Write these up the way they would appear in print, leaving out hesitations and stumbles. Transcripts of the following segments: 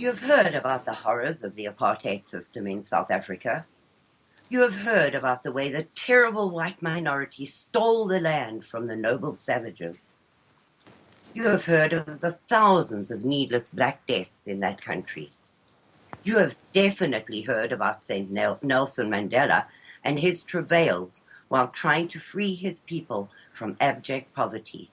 You have heard about the horrors of the apartheid system in South Africa. You have heard about the way the terrible white minority stole the land from the noble savages. You have heard of the thousands of needless black deaths in that country. You have definitely heard about St. Nelson Mandela and his travails while trying to free his people from abject poverty.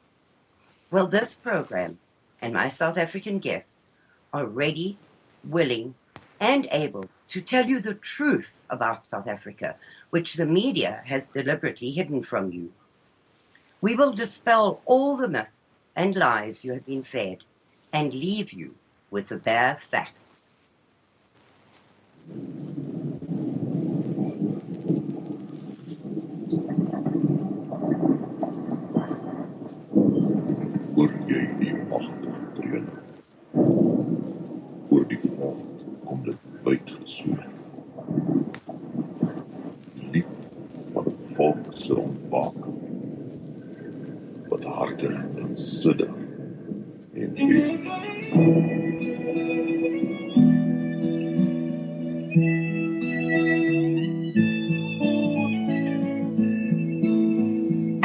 Well, this program and my South African guests are ready, willing, and able to tell you the truth about South Africa, which the media has deliberately hidden from you. We will dispel all the myths and lies you have been fed and leave you with the bare facts. Hoor jy die magtige dreun? Oor die veld kom dit wyd gesweer. Lied van 'n volk se ontwaking, wat harte en sidder en heet.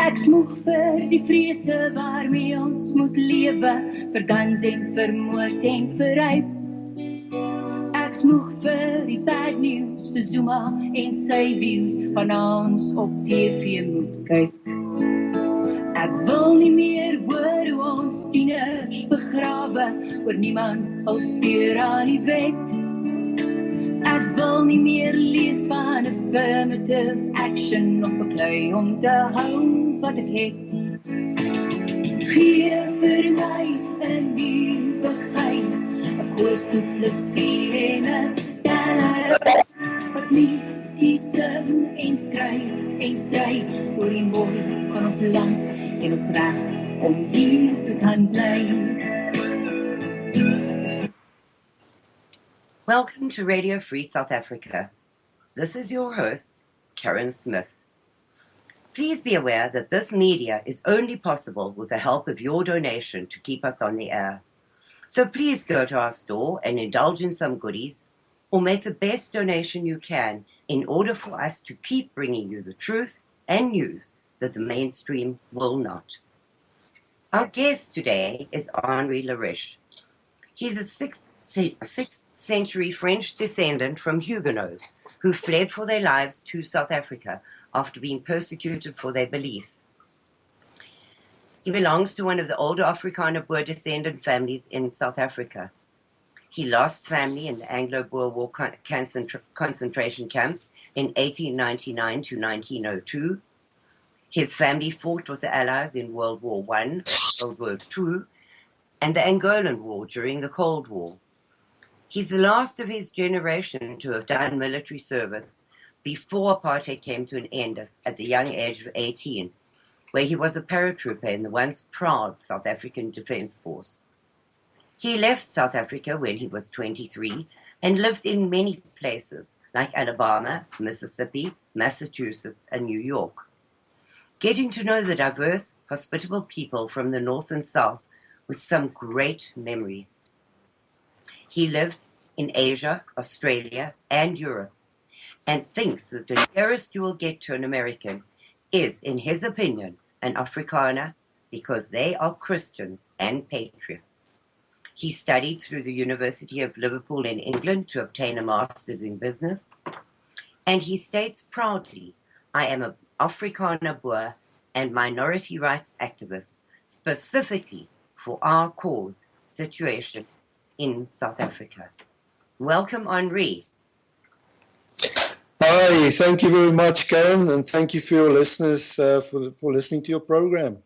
Ek smoeg vir die vrese waarmee ons moet lewe, vir guns en vir moord en vir rape. Ek smoeg vir die bad news, vir Zuma en sy views, waarna ons op TV moet kyk. Ek wil nie meer hoor hoe ons tieners begrawe, oor niemand hul steur aan die wet. Ek wil nie meer lees van affirmative action of beklei om te hou wat ek het. Gee vir my 'n nuwe gein, 'n koers tot plezier en 'n daar wat liedjies sing en skryf en stry oor die mooi van ons land en ons reg om hier te kan bly. Welcome to Radio Free South Africa. This is your host, Karen Smith. Please be aware that this media is only possible with the help of your donation to keep us on the air. So please go to our store and indulge in some goodies, or make the best donation you can in order for us to keep bringing you the truth and news that the mainstream will not. Our guest today is Henri le Riche. He's a 6th century French descendant from Huguenots who fled for their lives to South Africa after being persecuted for their beliefs. He belongs to one of the older Afrikaner Boer descendant families in South Africa. He lost family in the Anglo-Boer War concentration camps in 1899 to 1902. His family fought with the Allies in World War I, World War II, and the Angolan War during the Cold War. He's the last of his generation to have done military service before apartheid came to an end at the young age of 18, where he was a paratrooper in the once proud South African Defence Force. He left South Africa when he was 23 and lived in many places like Alabama, Mississippi, Massachusetts, and New York, getting to know the diverse, hospitable people from the North and South with some great memories. He lived in Asia, Australia, and Europe, and thinks that the nearest you will get to an American is, in his opinion, an Afrikaner, because they are Christians and patriots. He studied through the University of Liverpool in England to obtain a master's in business, and he states proudly, "I am an Afrikaner Boer and minority rights activist, specifically for our cause situation in South Africa." Welcome, Henri. Hi, thank you very much, Karen, and thank you for your listeners for listening to your program.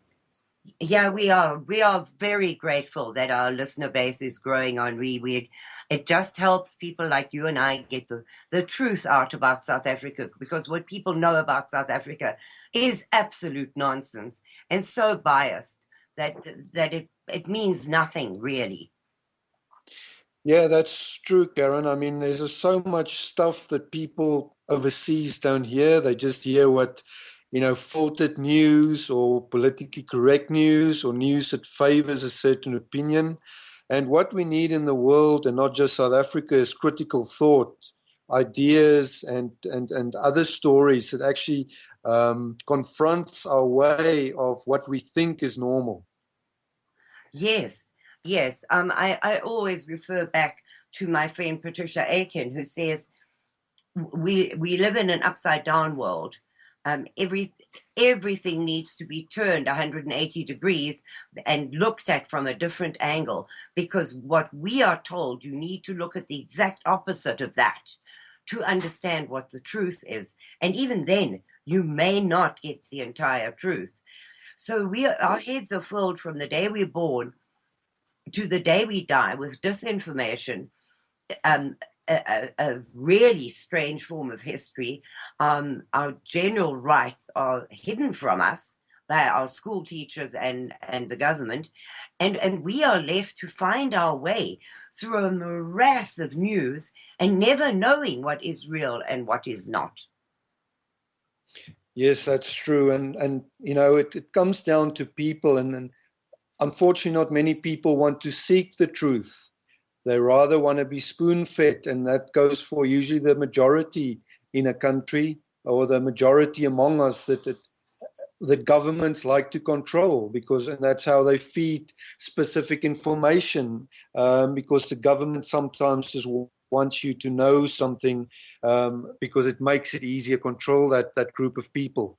Yeah, we are very grateful that our listener base is growing, Henri. It just helps people like you and I get the truth out about South Africa, because what people know about South Africa is absolute nonsense and so biased that it means nothing, really. Yeah, that's true, Karen. I mean, there's just so much stuff that people overseas don't hear. They just hear what, filtered news or politically correct news or news that favors a certain opinion. And what we need in the world, and not just South Africa, is critical thought, ideas, and other stories that actually confronts our way of what we think is normal. Yes, yes. I always refer back to my friend Patricia Aiken, who says we live in an upside down world. Everything needs to be turned 180 degrees and looked at from a different angle, because what we are told, you need to look at the exact opposite of that to understand what the truth is. And even then, you may not get the entire truth. So our heads are filled from the day we're born to the day we die with disinformation, a really strange form of history. Our general rights are hidden from us by our school teachers and the government, and we are left to find our way through a morass of news and never knowing what is real and what is not. Yes, that's true. And you know, it comes down to people, and unfortunately not many people want to seek the truth. They rather want to be spoon-fed, and that goes for usually the majority in a country, or the majority among us that governments like to control, and that's how they feed specific information, because the government sometimes just wants you to know something, because it makes it easier to control that group of people.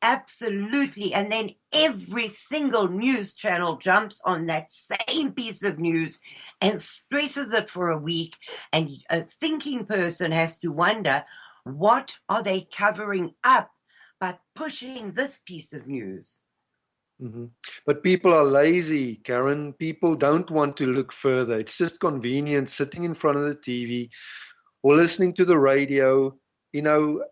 Absolutely. And then every single news channel jumps on that same piece of news and stresses it for a week. And a thinking person has to wonder, what are they covering up by pushing this piece of news? Mm-hmm. But people are lazy, Karen. People don't want to look further. It's just convenient sitting in front of the TV or listening to the radio. You know,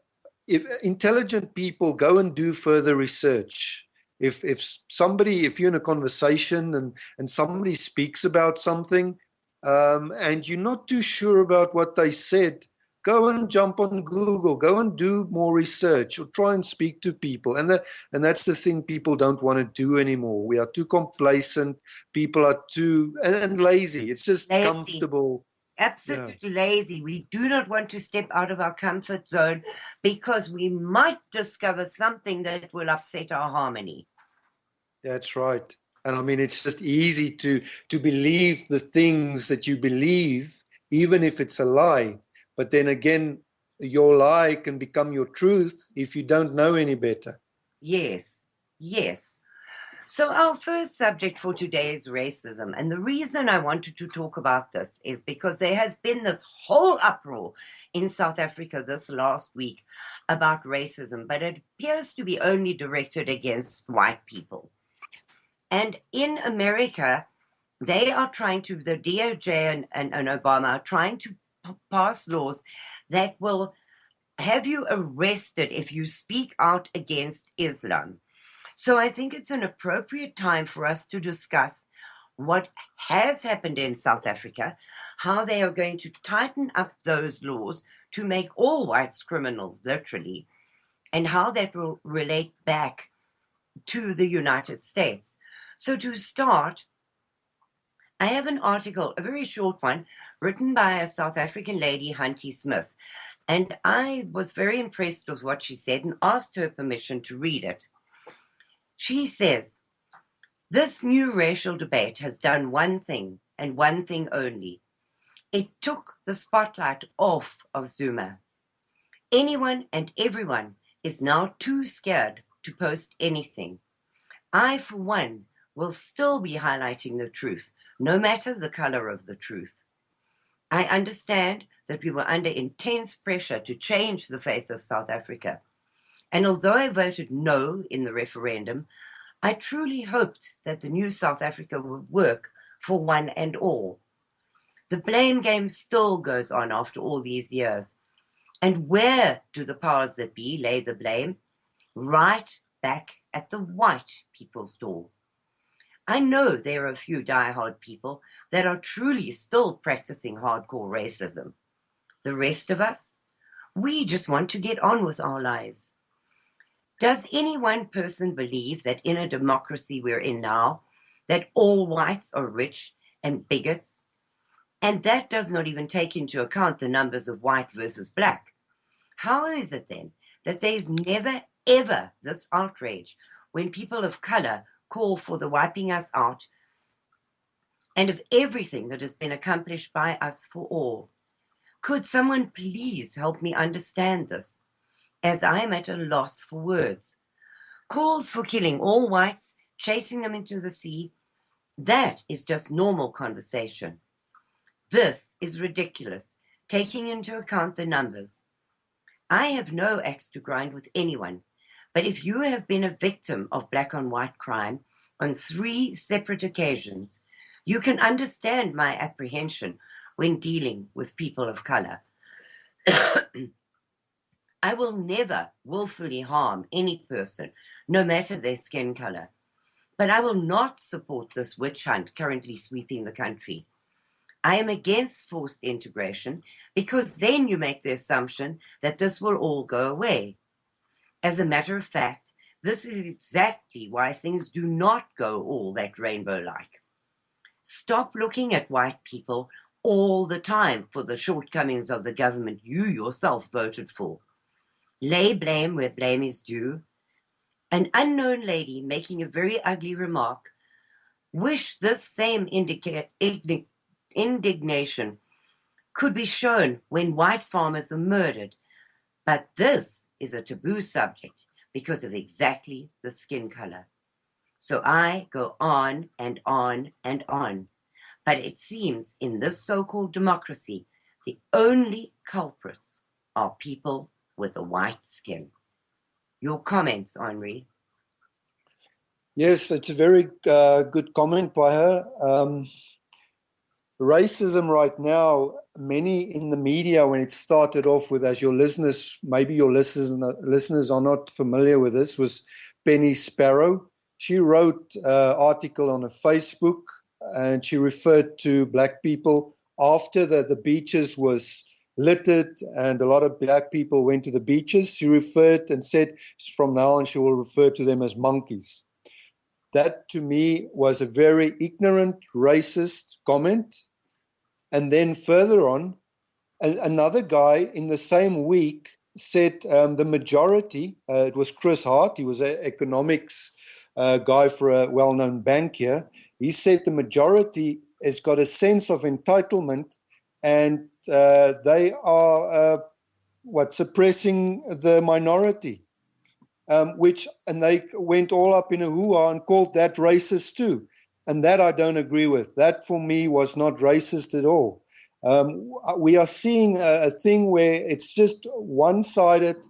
if intelligent people go and do further research. If you're in a conversation and somebody speaks about something, and you're not too sure about what they said, go and jump on Google, go and do more research, or try and speak to people. And that's the thing people don't want to do anymore. We are too complacent. People are too and lazy. It's just lazy. Comfortable. Absolutely lazy. We do not want to step out of our comfort zone because we might discover something that will upset our harmony. That's right. And I mean, it's just easy to believe the things that you believe, even if it's a lie. But then again, your lie can become your truth if you don't know any better. Yes, yes. So our first subject for today is racism. And the reason I wanted to talk about this is because there has been this whole uproar in South Africa this last week about racism, but it appears to be only directed against white people. And in America, they are trying to, the DOJ and Obama are trying to pass laws that will have you arrested if you speak out against Islam. So I think it's an appropriate time for us to discuss what has happened in South Africa, how they are going to tighten up those laws to make all whites criminals, literally, and how that will relate back to the United States. So to start, I have an article, a very short one, written by a South African lady, Henri Smith, and I was very impressed with what she said and asked her permission to read it. She says, "This new racial debate has done one thing and one thing only. It took the spotlight off of Zuma. Anyone and everyone is now too scared to post anything. I, for one, will still be highlighting the truth, no matter the color of the truth. I understand that we were under intense pressure to change the face of South Africa. And although I voted no in the referendum, I truly hoped that the new South Africa would work for one and all. The blame game still goes on after all these years. And where do the powers that be lay the blame? Right back at the white people's door. I know there are a few diehard people that are truly still practicing hardcore racism. The rest of us, we just want to get on with our lives. Does any one person believe that in a democracy we're in now, that all whites are rich and bigots. And that does not even take into account the numbers of white versus black. How is it then that there's never, ever this outrage when people of color call for the wiping us out and of everything that has been accomplished by us for all? Could someone please help me understand this, as I am at a loss for words? Calls for killing all whites, chasing them into the sea, that is just normal conversation. This is ridiculous, taking into account the numbers. I have no axe to grind with anyone, but if you have been a victim of black on white crime on 3 separate occasions, you can understand my apprehension when dealing with people of color. I will never willfully harm any person, no matter their skin color. But I will not support this witch hunt currently sweeping the country. I am against forced integration because then you make the assumption that this will all go away. As a matter of fact, this is exactly why things do not go all that rainbow-like. Stop looking at white people all the time for the shortcomings of the government you yourself voted for. Lay blame where blame is due. An unknown lady making a very ugly remark. Wish this same indignation could be shown when white farmers are murdered. But this is a taboo subject because of exactly the skin color. So I go on and on and on. But it seems in this so-called democracy, the only culprits are people with a white skin. Your comments, Henri? Yes, it's a very good comment by her. Racism right now, many in the media, when it started off with, as your listeners, maybe your listeners are not familiar with this, was Penny Sparrow. She wrote an article on a Facebook, and she referred to black people after the beaches was littered and a lot of black people went to the beaches. She referred and said from now on she will refer to them as monkeys. That to me was a very ignorant, racist comment. And then further on, another guy in the same week said the majority, it was Chris Hart, he was an economics guy for a well-known bank here. He said the majority has got a sense of entitlement and they are suppressing the minority, and they went all up in a hoo-ha and called that racist too. And that I don't agree with. That for me was not racist at all. We are seeing a thing where it's just one-sided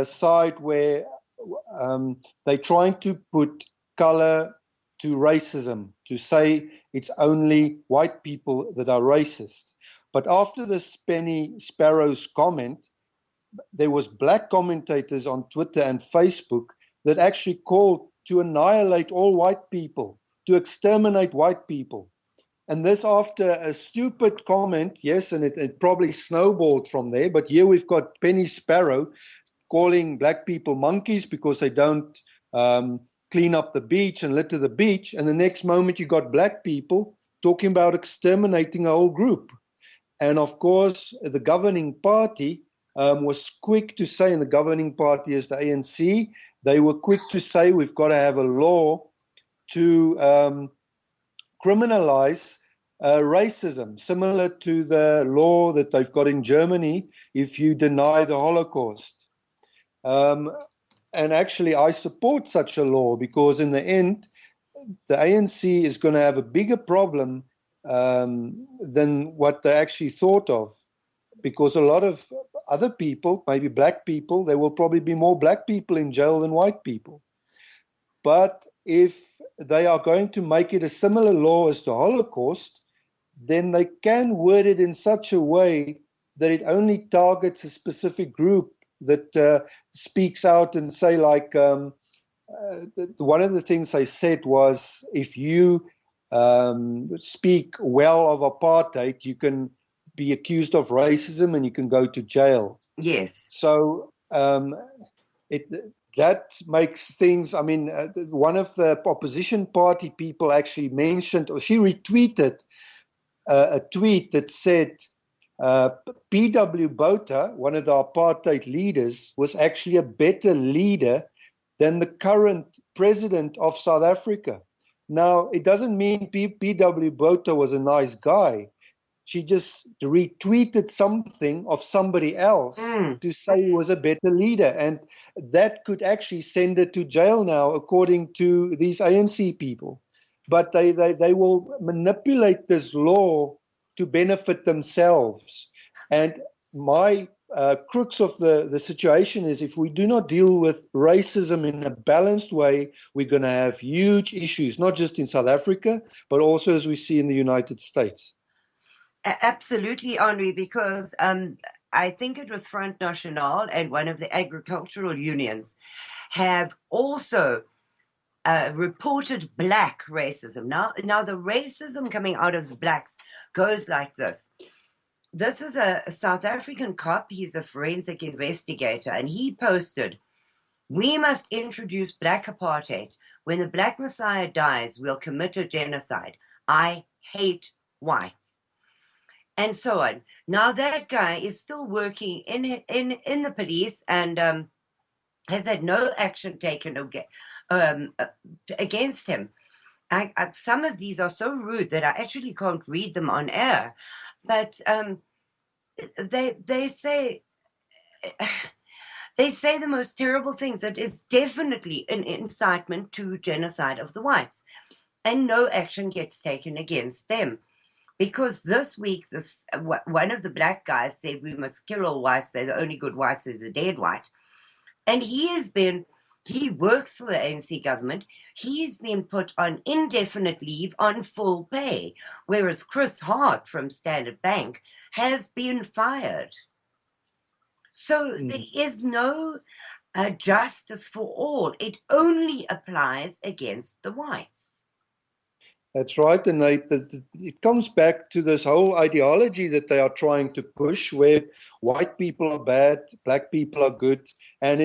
side where they're trying to put color to racism, to say it's only white people that are racist. But after this Penny Sparrow's comment, there was black commentators on Twitter and Facebook that actually called to annihilate all white people, to exterminate white people. And this after a stupid comment, yes, and it probably snowballed from there, but here we've got Penny Sparrow calling black people monkeys because they don't clean up the beach and litter the beach, and the next moment you got black people talking about exterminating a whole group. And of course, the governing party was quick to say, and the governing party is the ANC, they were quick to say we've got to have a law to criminalize racism, similar to the law that they've got in Germany if you deny the Holocaust. And actually, I support such a law because in the end, the ANC is going to have a bigger problem than what they actually thought of. Because a lot of other people, maybe black people, there will probably be more black people in jail than white people. But if they are going to make it a similar law as the Holocaust, then they can word it in such a way that it only targets a specific group that speaks out and say, like, one of the things they said was, if you speak well of apartheid, you can be accused of racism and you can go to jail. Yes. So that makes things, I mean, one of the opposition party people actually mentioned, or she retweeted a tweet that said P.W. Botha, one of the apartheid leaders, was actually a better leader than the current president of South Africa. Now, it doesn't mean P.W. Botha was a nice guy. She just retweeted something of somebody else to say he was a better leader. And that could actually send her to jail now, according to these ANC people. But they will manipulate this law to benefit themselves. And my crux of the situation is, if we do not deal with racism in a balanced way, we're going to have huge issues, not just in South Africa, but also, as we see, in the United States. Absolutely, Henri, because I think it was Front National and one of the agricultural unions have also reported black racism. Now, the racism coming out of the blacks goes like this. This is a South African cop. He's a forensic investigator, and he posted, "We must introduce black apartheid. When the Black Messiah dies, we'll commit a genocide. I hate whites." And so on. Now that guy is still working in the police and has had no action taken against him. Some of these are so rude that I actually can't read them on air. But they say the most terrible things. That is definitely an incitement to genocide of the whites, and no action gets taken against them. Because this week, one of the black guys said we must kill all whites. They're the only good whites is a dead white. And he works for the ANC government. He's been put on indefinite leave on full pay, whereas Chris Hart from Standard Bank has been fired. So there is no justice for all. It only applies against the whites. That's right, and it comes back to this whole ideology that they are trying to push, where white people are bad, black people are good. And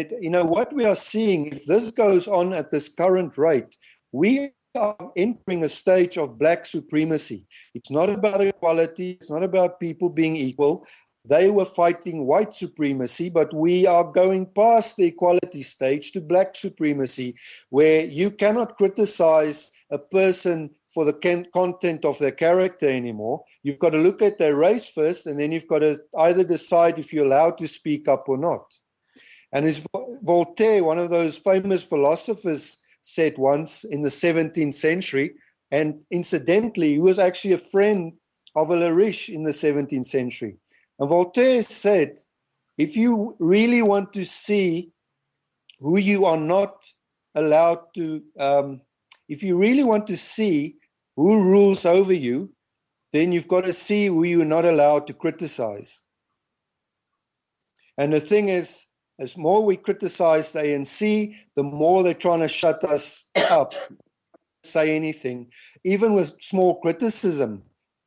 what we are seeing, if this goes on at this current rate, we are entering a stage of black supremacy. It's not about equality. It's not about people being equal. They were fighting white supremacy, but we are going past the equality stage to black supremacy, where you cannot criticize a person for the content of their character anymore. You've got to look at their race first, and then you've got to either decide if you're allowed to speak up or not. And as Voltaire, one of those famous philosophers, said once in the 17th century, and incidentally, he was actually a friend of Henri le Riche in the 17th century. And Voltaire said, if you really want to see who you are not allowed to, if you really want to see who rules over you, then you've got to see who you're not allowed to criticize. And the thing is, as more we criticize the ANC, the more they're trying to shut us up, say anything, even with small criticism.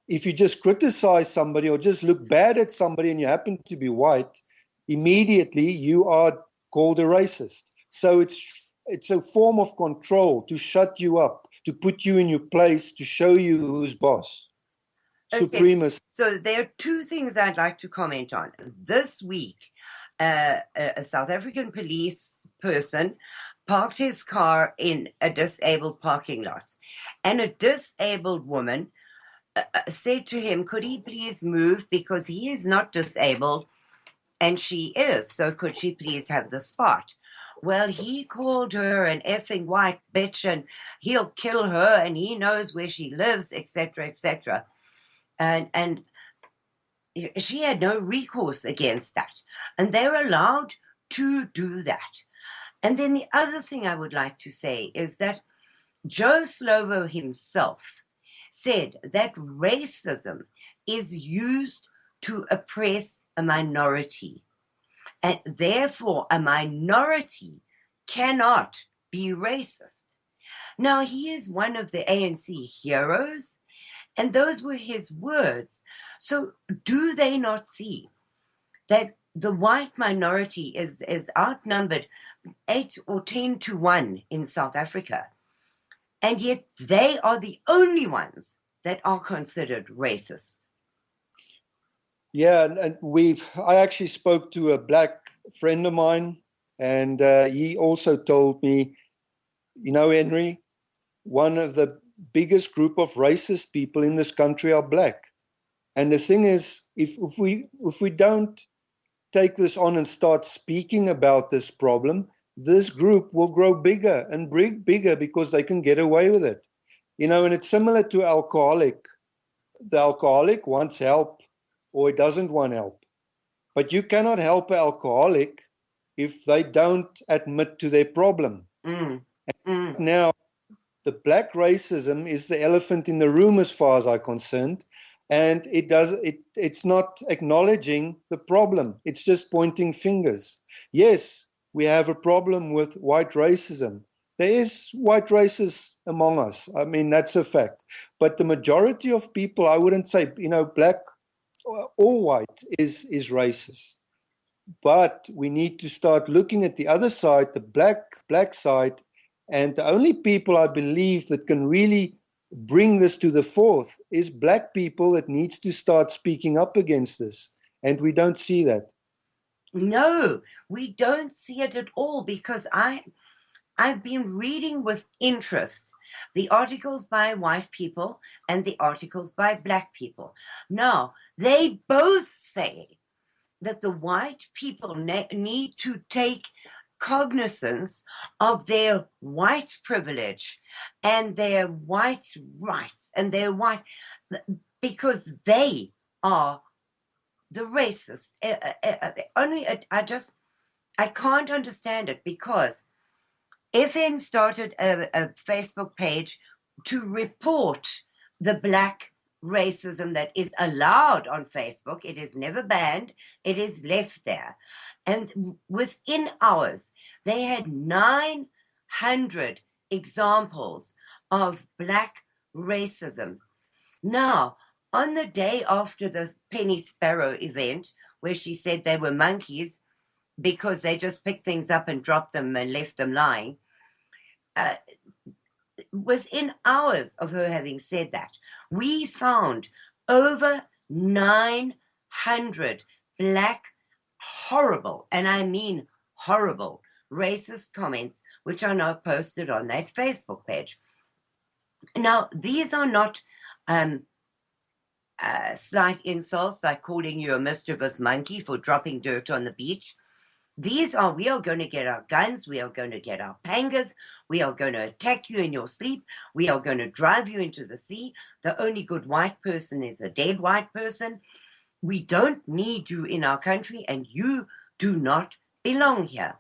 If you just criticize somebody or just look bad at somebody and you happen to be white, immediately you are called a racist. So it's a form of control to shut you up, to put you in your place, to show you who's boss. Okay, Supremacy. So there are two things I'd like to comment on. This week, a South African police person parked his car in a disabled parking lot, and a disabled woman said to him, could he please move because he is not disabled and she is, so could she please have the spot? Well, he called her an effing white bitch and he'll kill her and he knows where she lives, etc., etc. And she had no recourse against that. And they're allowed to do that. And then the other thing I would like to say is that Joe Slovo himself said that racism is used to oppress a minority. And therefore, a minority cannot be racist. Now, he is one of the ANC heroes, and those were his words. So do they not see that the white minority is outnumbered 8 or 10 to 1 in South Africa. And yet they are the only ones that are considered racist. Yeah, and I actually spoke to a black friend of mine, and he also told me, Henry, one of the biggest group of racist people in this country are black. And the thing is, if we don't take this on and start speaking about this problem, this group will grow bigger and bigger because they can get away with it. And it's similar to alcoholic. The alcoholic wants help or he doesn't want help. But you cannot help an alcoholic if they don't admit to their problem. Now, the black racism is the elephant in the room as far as I'm concerned. And it's not acknowledging the problem. It's just pointing fingers. Yes, we have a problem with white racism. There is white racists among us. I mean, that's a fact. But the majority of people, I wouldn't say, black or white is racist. But we need to start looking at the other side, the black side. And the only people I believe that can really bring this to the forth is black people that needs to start speaking up against this. And we don't see that. No, we don't see it at all, because I've been reading with interest the articles by white people and the articles by black people. Now, they both say that the white people need to take cognizance of their white privilege and their white rights and their white, because they are the racists. I can't understand it, because FN started a Facebook page to report the black racism that is allowed on Facebook. It is never banned. It is left there. And within hours, they had 900 examples of black racism. Now, on the day after the Penny Sparrow event, where she said they were monkeys because they just picked things up and dropped them and left them lying, within hours of her having said that, we found over 900 black horrible, and I mean horrible, racist comments, which are now posted on that Facebook page. Now, these are not slight insults like calling you a mischievous monkey for dropping dirt on the beach. These are, we are going to get our guns, we are going to get our pangas, we are going to attack you in your sleep, we are going to drive you into the sea. The only good white person is a dead white person. We don't need you in our country, and you do not belong here.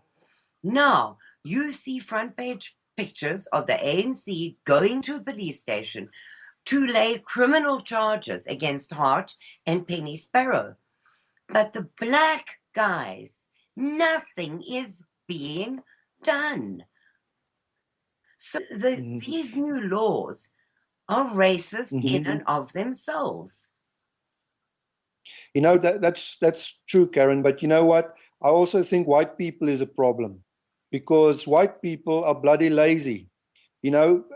Now, you see front page pictures of the ANC going to a police station to lay criminal charges against Hart and Penny Sparrow. But the black guys, nothing is being done. So these new laws are racist in and of themselves. That's true, Karen. But you know what? I also think white people is a problem, because white people are bloody lazy.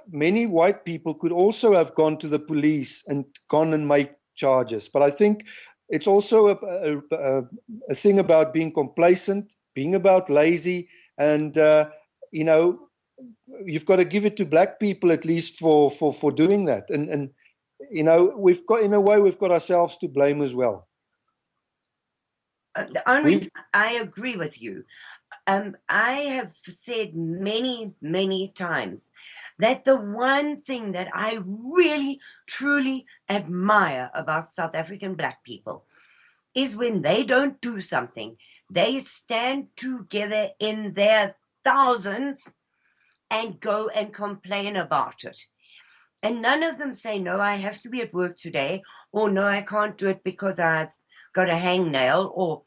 Many white people could also have gone to the police and gone and made charges. But I think it's also a thing about being complacent, being about lazy, and you've got to give it to black people at least for doing that. And we've got ourselves to blame as well. Henri, I agree with you. I have said many, many times that the one thing that I really, truly admire about South African black people is when they don't do something, they stand together in their thousands and go and complain about it. And none of them say, no, I have to be at work today, or no, I can't do it because I've got a hangnail, or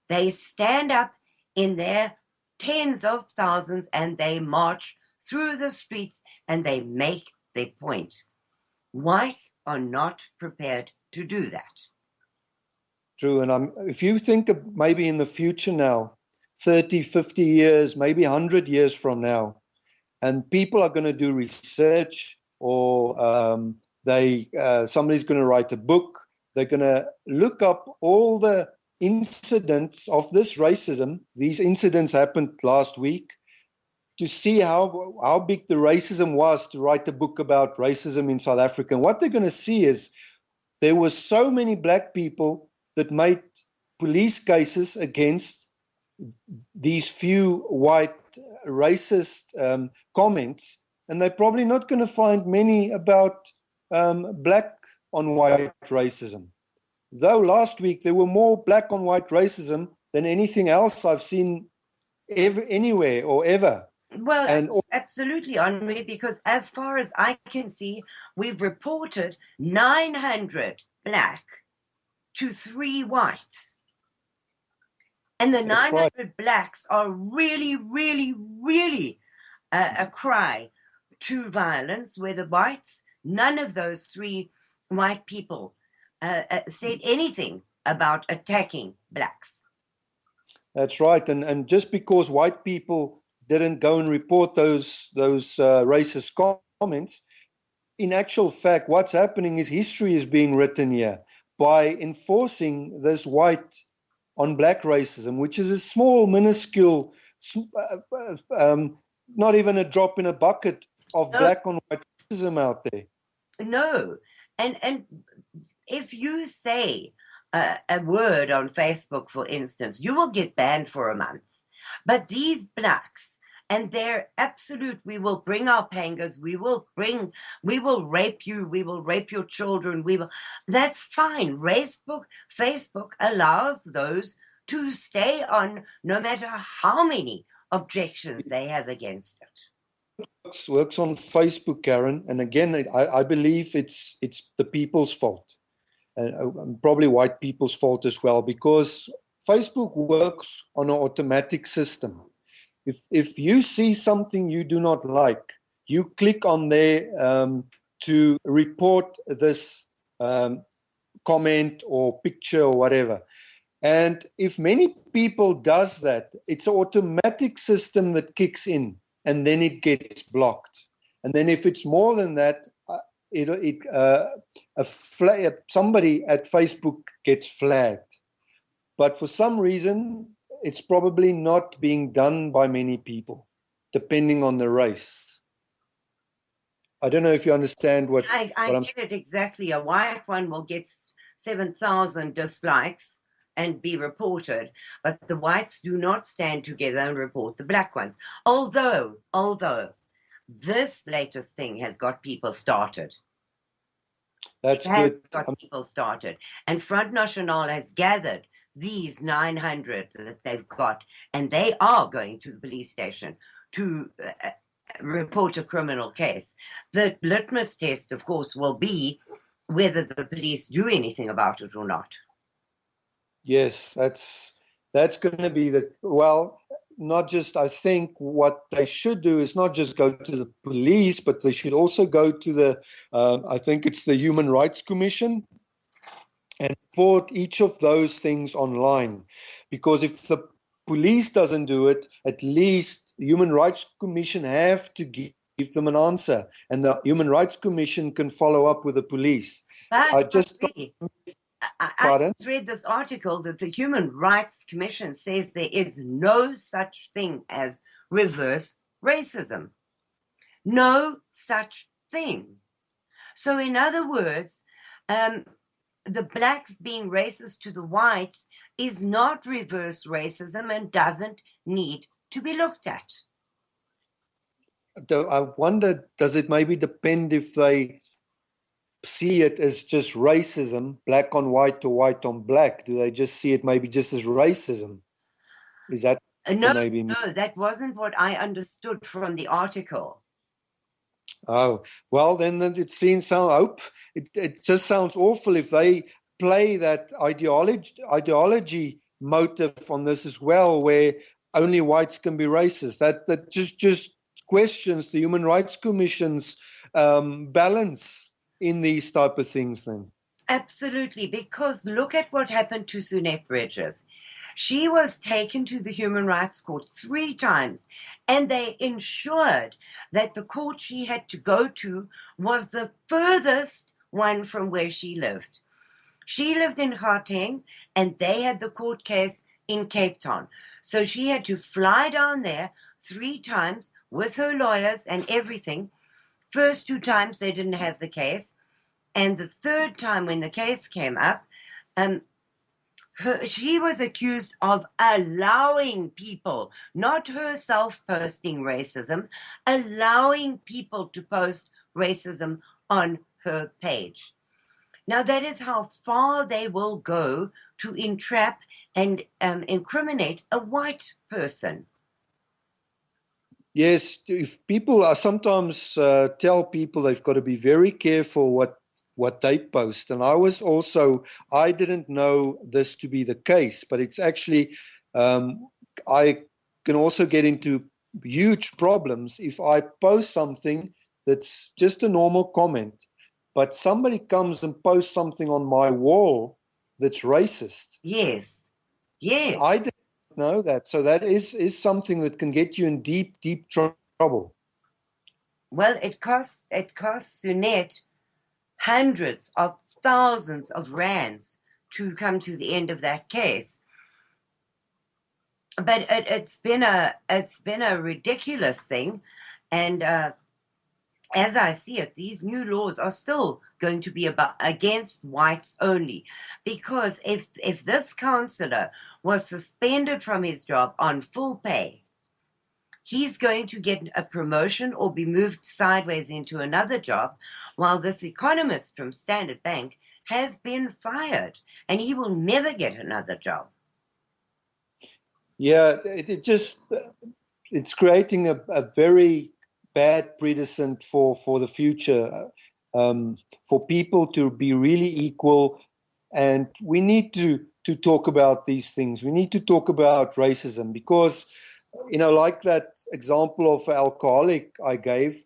they stand up in their tens of thousands and they march through the streets and they make their point. Whites are not prepared to do that. true. And if you think of maybe in the future now, 30, 50 years, maybe 100 years from now, and people are going to do research, or somebody's going to write a book. They're going to look up all the incidents of this racism. These incidents happened last week, to see how big the racism was, to write a book about racism in South Africa. And what they're going to see is there were so many black people that made police cases against these few white racist comments, and they're probably not going to find many about black on white racism. Though last week there were more black on white racism than anything else I've seen anywhere or ever. Well, it's absolutely, Henri, because as far as I can see, we've reported 900 black to 3 white. And the 900 blacks are really, really, really a cry to violence, where the whites, none of those 3 white people said anything about attacking blacks. That's right. And just because white people didn't go and report those racist comments, in actual fact, what's happening is history is being written here by enforcing this white on black racism, which is a small, minuscule, not even a drop in a bucket of black on white racism out there. No. And if you say a word on Facebook, for instance, you will get banned for a month. But these blacks, and they're absolute, we will bring our pangas, we will rape you, we will rape your children, that's fine. Facebook allows those to stay on no matter how many objections they have against it. Works on Facebook, Karen, and again, I believe it's the people's fault, and probably white people's fault as well, because Facebook works on an automatic system. If you see something you do not like, you click on there to report this comment or picture or whatever. And if many people does that, it's an automatic system that kicks in, and then it gets blocked. And then if it's more than that, somebody at Facebook gets flagged. But for some reason, it's probably not being done by many people, depending on the race. I don't know if you understand what I get it exactly. A white one will get 7,000 dislikes and be reported, but the whites do not stand together and report the black ones. Although this latest thing has got people started. That's it has good. got people started. And Front National has gathered these 900 that they've got, and they are going to the police station to report a criminal case. The litmus test, of course, will be whether the police do anything about it or not. Yes, that's going to be not just, I think what they should do is not just go to the police, but they should also go to I think it's the Human Rights Commission, and report each of those things online. Because if the police doesn't do it, at least the Human Rights Commission have to give them an answer, and the Human Rights Commission can follow up with the police. I just read this article that the Human Rights Commission says there is no such thing as reverse racism. No such thing. So in other words, the blacks being racist to the whites is not reverse racism and doesn't need to be looked at. I wonder, does it maybe depend if they see it as just racism, black on white or white on black? Do they just see it maybe just as racism? Is that no, that wasn't what I understood from the article. Oh, well, then it seems some hope. It just sounds awful if they play that ideology motive on this as well, where only whites can be racist. That just questions the Human Rights Commission's balance in these type of things then. Absolutely, because look at what happened to Sunette Bridges. She was taken to the Human Rights Court 3 times, and they ensured that the court she had to go to was the furthest one from where she lived. She lived in Gauteng, and they had the court case in Cape Town. So she had to fly down there 3 times with her lawyers and everything. First 2 times they didn't have the case. And the 3rd time when the case came up, she was accused of allowing people, not herself posting racism, allowing people to post racism on her page. Now, that is how far they will go to entrap and incriminate a white person. Yes, if people are sometimes tell people they've got to be very careful what they post. And I didn't know this to be the case, but it's actually, I can also get into huge problems if I post something that's just a normal comment, but somebody comes and posts something on my wall that's racist. Yes. I didn't know that. So that is something that can get you in deep, deep trouble. Well, it costs Sunette hundreds of thousands of rands to come to the end of that case. But it's been a ridiculous thing, and as I see it, these new laws are still going to be against whites only, because if this counselor was suspended from his job on full pay, he's going to get a promotion or be moved sideways into another job, while this economist from Standard Bank has been fired, and he will never get another job. Yeah, it's creating a very bad precedent for the future, for people to be really equal. And we need to talk about these things. We need to talk about racism because, like that example of an alcoholic I gave,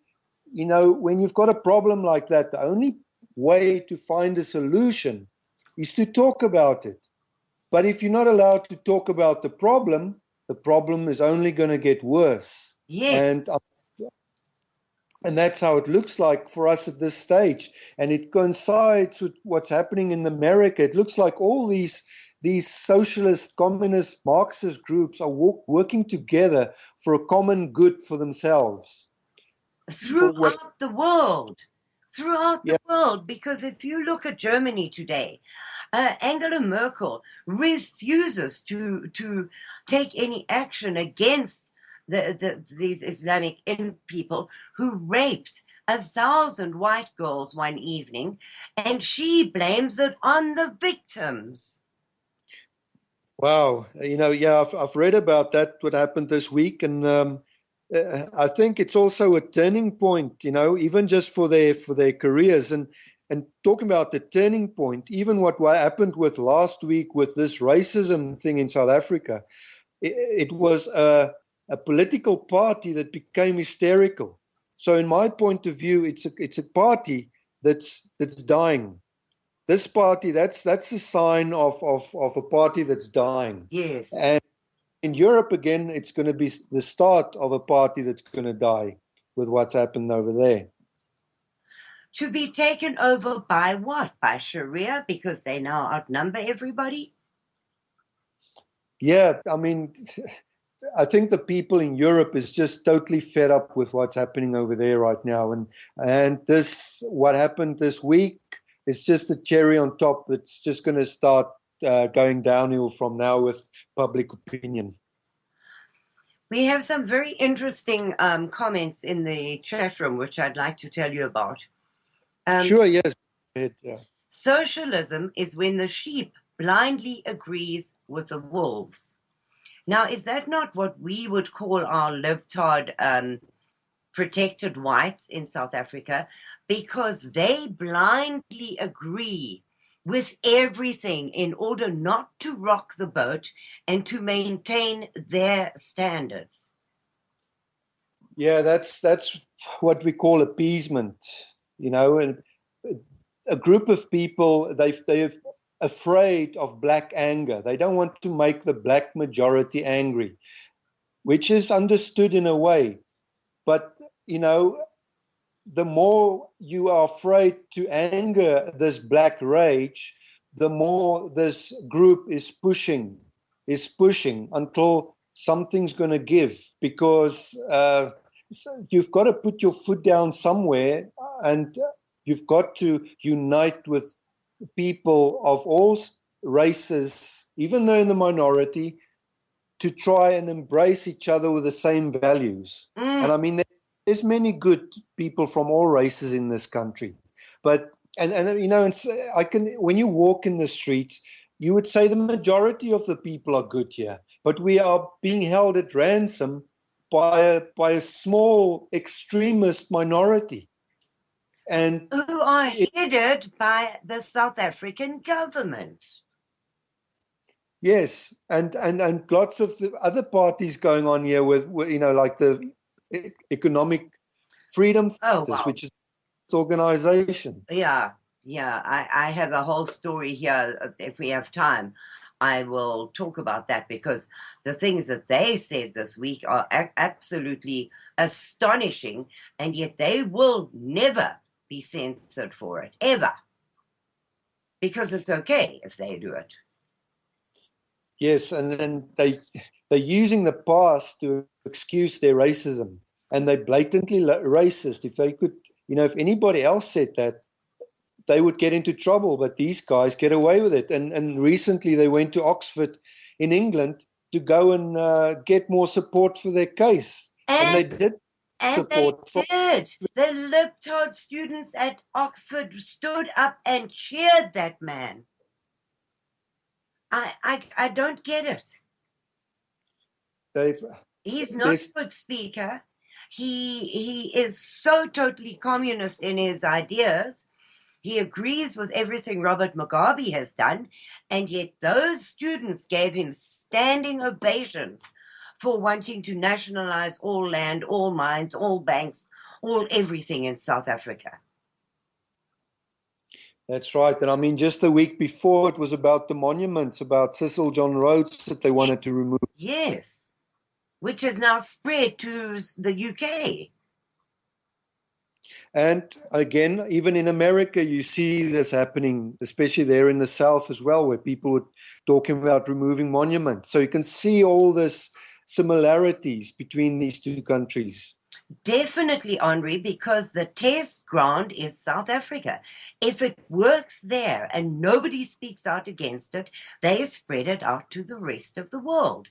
when you've got a problem like that, the only way to find a solution is to talk about it. But if you're not allowed to talk about the problem is only going to get worse. Yes. And that's how it looks like for us at this stage. And it coincides with what's happening in America. It looks like all these socialist, communist, Marxist groups are working together for a common good for themselves. Throughout the world. Because if you look at Germany today, Angela Merkel refuses to take any action against these Islamic people who raped 1,000 white girls one evening, and she blames it on the victims. Wow. I've read about that, what happened this week, and I think it's also a turning point, even just for their careers. And talking about the turning point, even what happened with last week with this racism thing in South Africa, it was a political party that became hysterical. So in my point of view, it's a party that's dying. This party, that's a sign of a party that's dying. Yes. And in Europe, again, it's going to be the start of a party that's going to die with what's happened over there. To be taken over by what? By Sharia, because they now outnumber everybody? Yeah, I think the people in Europe is just totally fed up with what's happening over there right now. And what happened this week is just the cherry on top that's just going to start going downhill from now with public opinion. We have some very interesting comments in the chat room, which I'd like to tell you about. Sure, yes. Yeah. Socialism is when the sheep blindly agrees with the wolves. Now, is that not what we would call our libtard protected whites in South Africa? Because they blindly agree with everything in order not to rock the boat and to maintain their standards. Yeah, that's what we call appeasement, and a group of people, they're afraid of black anger. They don't want to make the black majority angry, which is understood in a way. But, the more you are afraid to anger this black rage, the more this group is pushing until something's going to give, because you've got to put your foot down somewhere, and you've got to unite with people of all races, even though in the minority, to try and embrace each other with the same values. And I mean, there's many good people from all races in this country, but when you walk in the streets, you would say the majority of the people are good here, but we are being held at ransom by a small extremist minority, and who are headed by the South African government. Yes, and lots of the other parties going on here with like the Economic Freedom Fighters, which is an organization. Yeah. I have a whole story here. If we have time, I will talk about that, because the things that they said this week are absolutely astonishing, and yet they will never be censored for it, ever, because it's okay if they do it. Yes, and then they're using the past to excuse their racism, and they're blatantly racist. If they could, if anybody else said that, they would get into trouble, but these guys get away with it. And recently they went to Oxford in England to go and get more support for their case. And they did support. The libtard students at Oxford stood up and cheered that man. I don't get it. He's not a good speaker. He is so totally communist in his ideas. He agrees with everything Robert Mugabe has done, and yet those students gave him standing ovations for wanting to nationalize all land, all mines, all banks, all everything in South Africa. That's right. And I mean, just the week before, it was about the monuments, about Cecil John Rhodes that they wanted to remove. Yes, which has now spread to the UK. And again, even in America, you see this happening, especially there in the South as well, where people were talking about removing monuments. So you can see all this similarities between these two countries. Definitely, Henri, because the test ground is South Africa. If it works there and nobody speaks out against it, they spread it out to the rest of the world.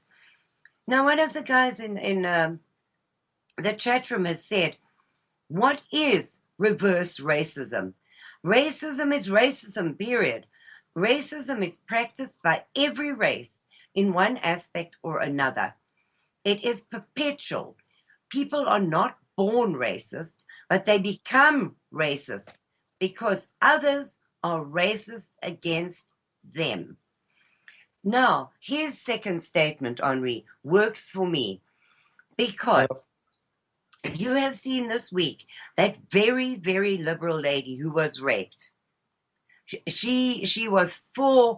Now, one of the guys in the chat room has said, what is reverse racism? Racism is racism, period. Racism is practiced by every race in one aspect or another. It is perpetual. People are not born racist, but they become racist because others are racist against them. Now, his second statement, Henri, works for me because you have seen this week that very, very liberal lady who was raped. She was for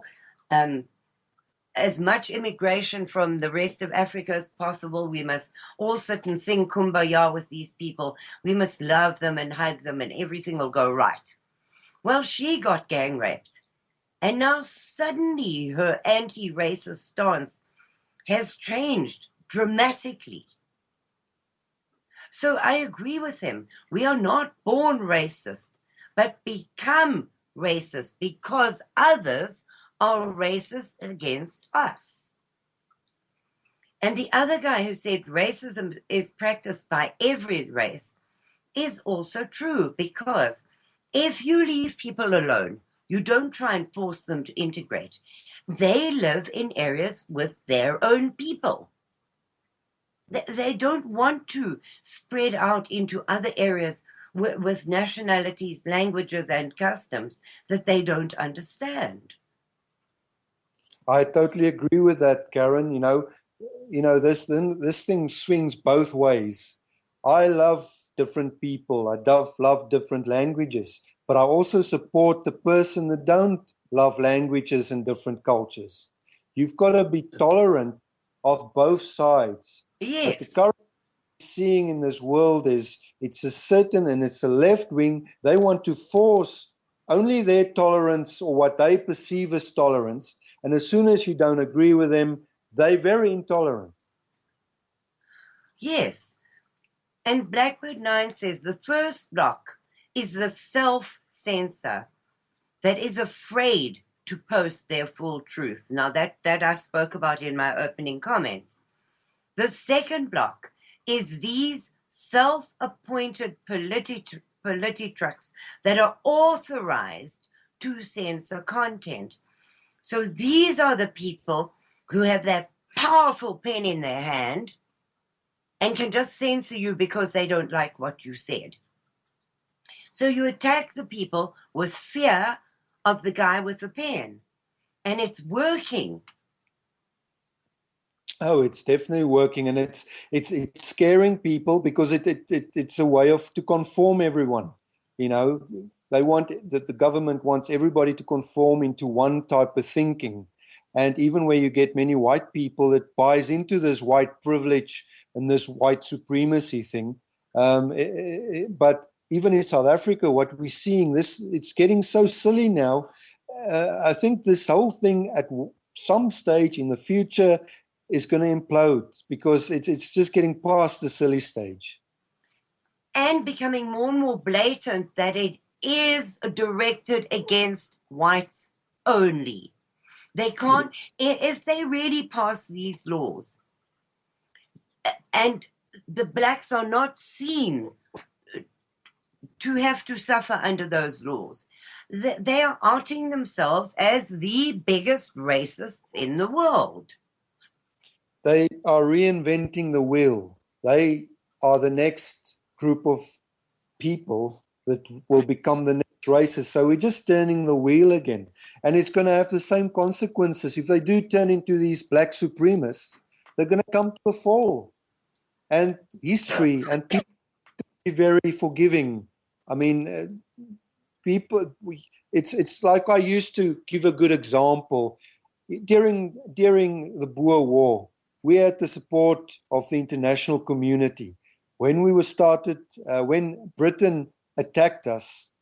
as much immigration from the rest of Africa as possible. We must all sit and sing Kumbaya with these people. We must love them and hug them and everything will go right. Well, she got gang raped. And now suddenly her anti-racist stance has changed dramatically. So I agree with him. We are not born racist, but become racist because others are racist against us. And the other guy who said racism is practiced by every race is also true, because if you leave people alone, you don't try and force them to integrate. They live in areas with their own people. They don't want to spread out into other areas with nationalities, languages, and customs that they don't understand. I totally agree with that, Karen. This thing swings both ways. I love different people. I love different languages. but I also support the person that don't love languages and different cultures. You've got to be tolerant of both sides. But the Yes. current seeing in this world is it's a certain, and it's a left wing. They want to force only their tolerance or what they perceive as tolerance. And as soon as you don't agree with them, they're very intolerant. Yes. And Blackbird 9 says the first block is the self-censor that is afraid to post their full truth. Now, that I spoke about in my opening comments. The second block is these self-appointed politicruks that are authorized to censor content. So these are the people who have that powerful pen in their hand and can just censor you because they don't like what you said. So you attack the people with fear of the guy with the pen. And it's working. Oh, it's definitely working, and it's scaring people because it's a way to conform everyone. You know, the government wants everybody to conform into one type of thinking, and even where you get many white people that buys into this white privilege and this white supremacy thing. But even in South Africa, what we're seeing, it's getting so silly now. I think this whole thing at some stage in the future is going to implode because it's just getting past the silly stage. And becoming more and more blatant that it is directed against whites only. They can't, if they really pass these laws and the blacks are not seen to have to suffer under those laws, they are outing themselves as the biggest racists in the world. They are reinventing the wheel. They are the next group of people that will become the next racists. So we're just turning the wheel again. And it's going to have the same consequences. If they do turn into these black supremacists, they're going to come to a fall. And history and people be very forgiving. I mean, it's like I used to give a good example. During the Boer War, we had the support of the international community. When when Britain attacked us,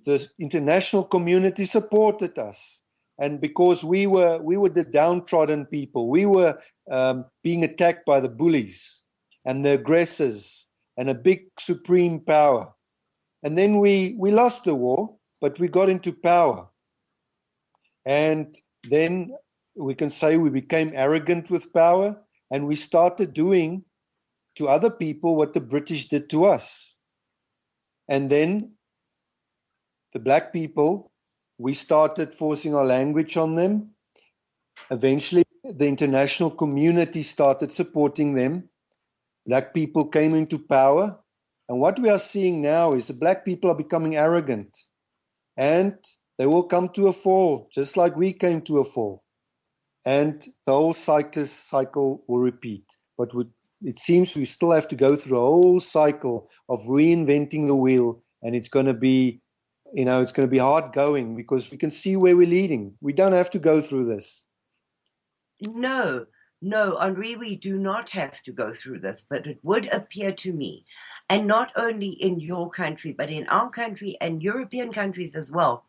the international community supported us. And because we were the downtrodden people, we were being attacked by the bullies and the aggressors and a big supreme power. And then we lost the war, but we got into power. And then we can say we became arrogant with power, and we started doing to other people what the British did to us. And then the black people, we started forcing our language on them. Eventually, the international community started supporting them. Black people came into power. And what we are seeing now is the black people are becoming arrogant. And they will come to a fall, just like we came to a fall. And the whole cycle will repeat. But it seems we still have to go through a whole cycle of reinventing the wheel, and it's going to be, it's going to be hard going because we can see where we're leading. We don't have to go through this. No, Henri, we do not have to go through this, but it would appear to me, and not only in your country, but in our country and European countries as well,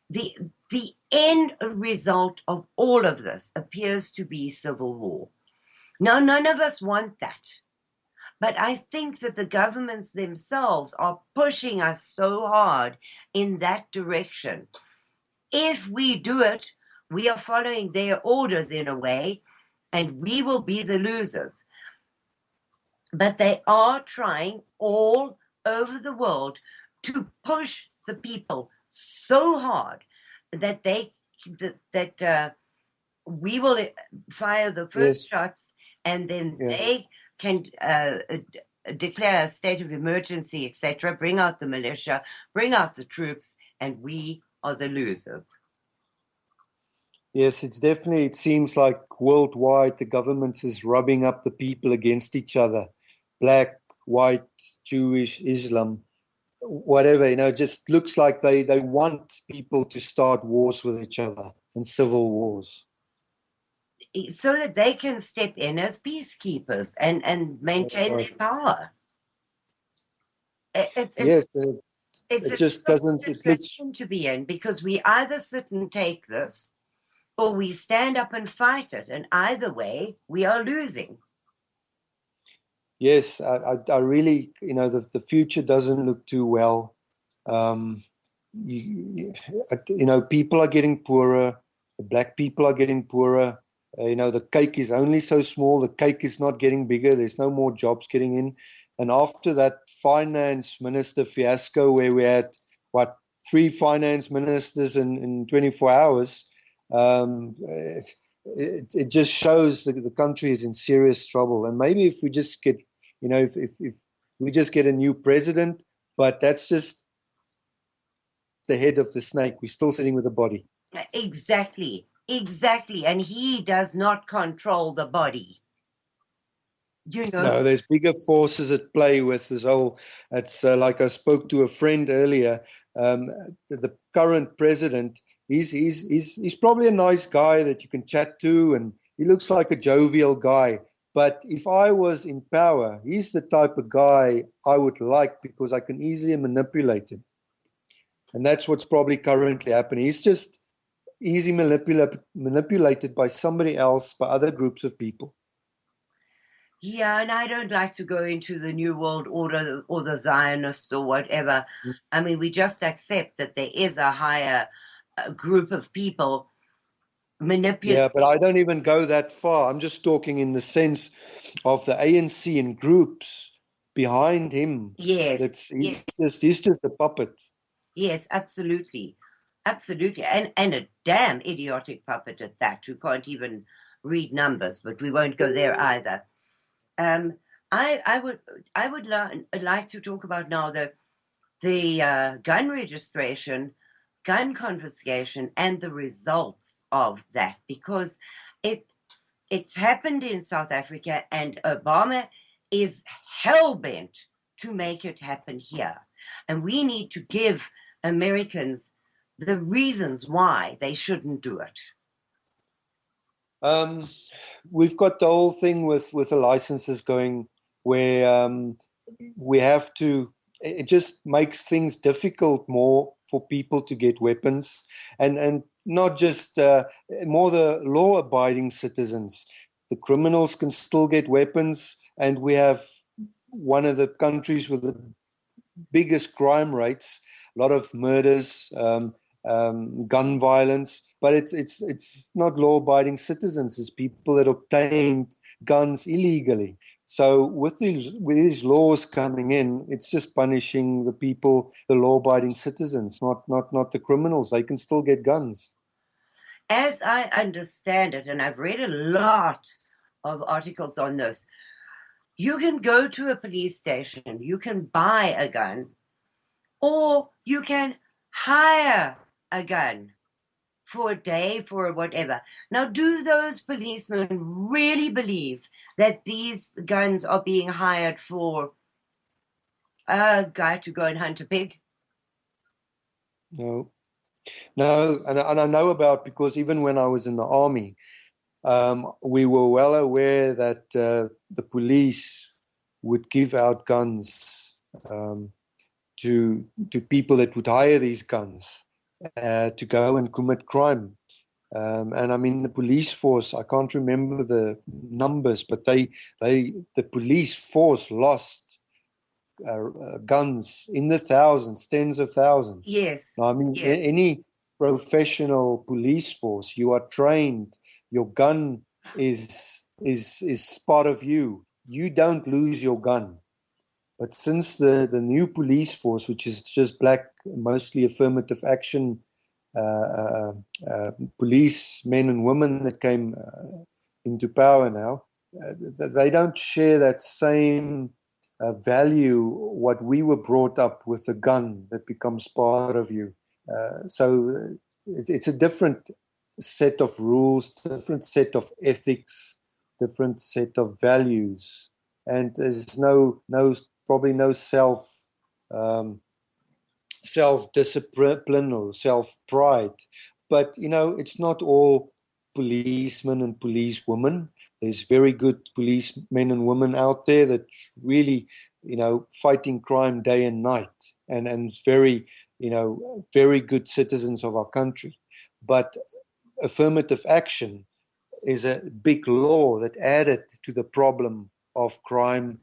the end result of all of this appears to be civil war. Now, none of us want that. But I think that the governments themselves are pushing us so hard in that direction. If we do it, we are following their orders in a way, and we will be the losers. But they are trying all over the world to push the people so hard that we will fire the first shots, and then they can declare a state of emergency, etc., bring out the militia, bring out the troops, and we are the losers. Yes, it seems like worldwide the government is rubbing up the people against each other. Black, white, Jewish, Islam. whatever, just looks like they want people to start wars with each other and civil wars. So that they can step in as peacekeepers and maintain their power. Yes, It's it a just doesn't, it looks... situation to be in, because we either sit and take this or we stand up and fight it, and either way we are losing. Yes, I really, the future doesn't look too well. People are getting poorer. The black people are getting poorer. The cake is only so small. The cake is not getting bigger. There's no more jobs getting in. And after that finance minister fiasco, where we had, 3 finance ministers in 24 hours, it just shows that the country is in serious trouble. And maybe if we just get, if we just get a new president, but that's just the head of the snake. We're still sitting with the body. Exactly. And he does not control the body. No, there's bigger forces at play with this whole. It's like I spoke to a friend earlier. The current president, he's probably a nice guy that you can chat to, and he looks like a jovial guy. But if I was in power, he's the type of guy I would like, because I can easily manipulate him. And that's what's probably currently happening. He's just easy manipulated by somebody else, by other groups of people. Yeah, and I don't like to go into the New World Order or the Zionists or whatever. I mean, we just accept that there is a higher group of people manipulating. Yeah, but I don't even go that far. I'm just talking in the sense of the ANC and groups behind him. Yes. He's just a puppet. Yes, absolutely. And a damn idiotic puppet at that, who can't even read numbers, but we won't go there either. I would like to talk about now the gun registration, gun confiscation, and the results of that, because it's happened in South Africa, and Obama is hell-bent to make it happen here. And we need to give Americans the reasons why they shouldn't do it. We've got the whole thing with the licenses going, where we have to. It just makes things difficult more for people to get weapons, and not just more the law-abiding citizens. The criminals can still get weapons, and we have one of the countries with the biggest crime rates, a lot of murders, gun violence, but it's not law-abiding citizens. It's people that obtained guns illegally. So with these laws coming in, it's just punishing the people, the law-abiding citizens, not the criminals. They can still get guns. As I understand it, and I've read a lot of articles on this, you can go to a police station, you can buy a gun, or you can hire a gun for a day, for whatever. Now, do those policemen really believe that these guns are being hired for a guy to go and hunt a pig? No, and I know about, because even when I was in the army, we were well aware that the police would give out guns to people that would hire these guns to go and commit crime. And I mean, the police force, I can't remember the numbers, but the police force lost guns in the thousands, tens of thousands. Yes. Now, I mean, yes. Any professional police force, you are trained. Your gun is part of you. You don't lose your gun. But since the new police force, which is just black, mostly affirmative action police men and women that came into power now, they don't share that same value, what we were brought up with, a gun that becomes part of you. So it's a different set of rules, different set of ethics, different set of values, and there's probably no self self-discipline or self-pride. But, it's not all policemen and policewomen. There's very good policemen and women out there that really, fighting crime day and night and very, very good citizens of our country. But affirmative action is a big law that added to the problem of crime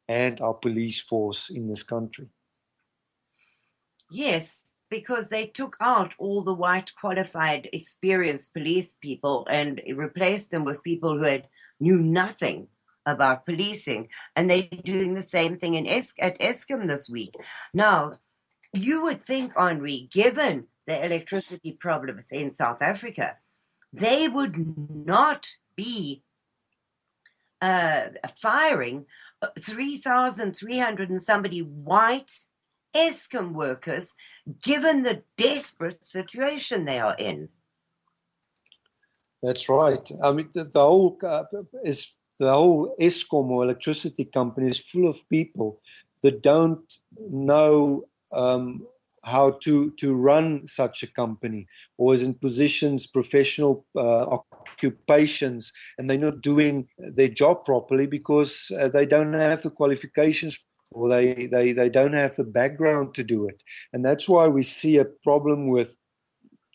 and our police force in this country. Yes, because they took out all the white, qualified, experienced police people and replaced them with people who knew nothing about policing. And they're doing the same thing at Eskom this week. Now, you would think, Henri, given the electricity problems in South Africa, they would not be firing 3,300 and somebody white Eskom workers, given the desperate situation they are in. That's right. I mean, the whole Eskom or electricity company is full of people that don't know how to run such a company, or is in positions, professional occupations, and they're not doing their job properly because they don't have the qualifications, or they don't have the background to do it. And that's why we see a problem with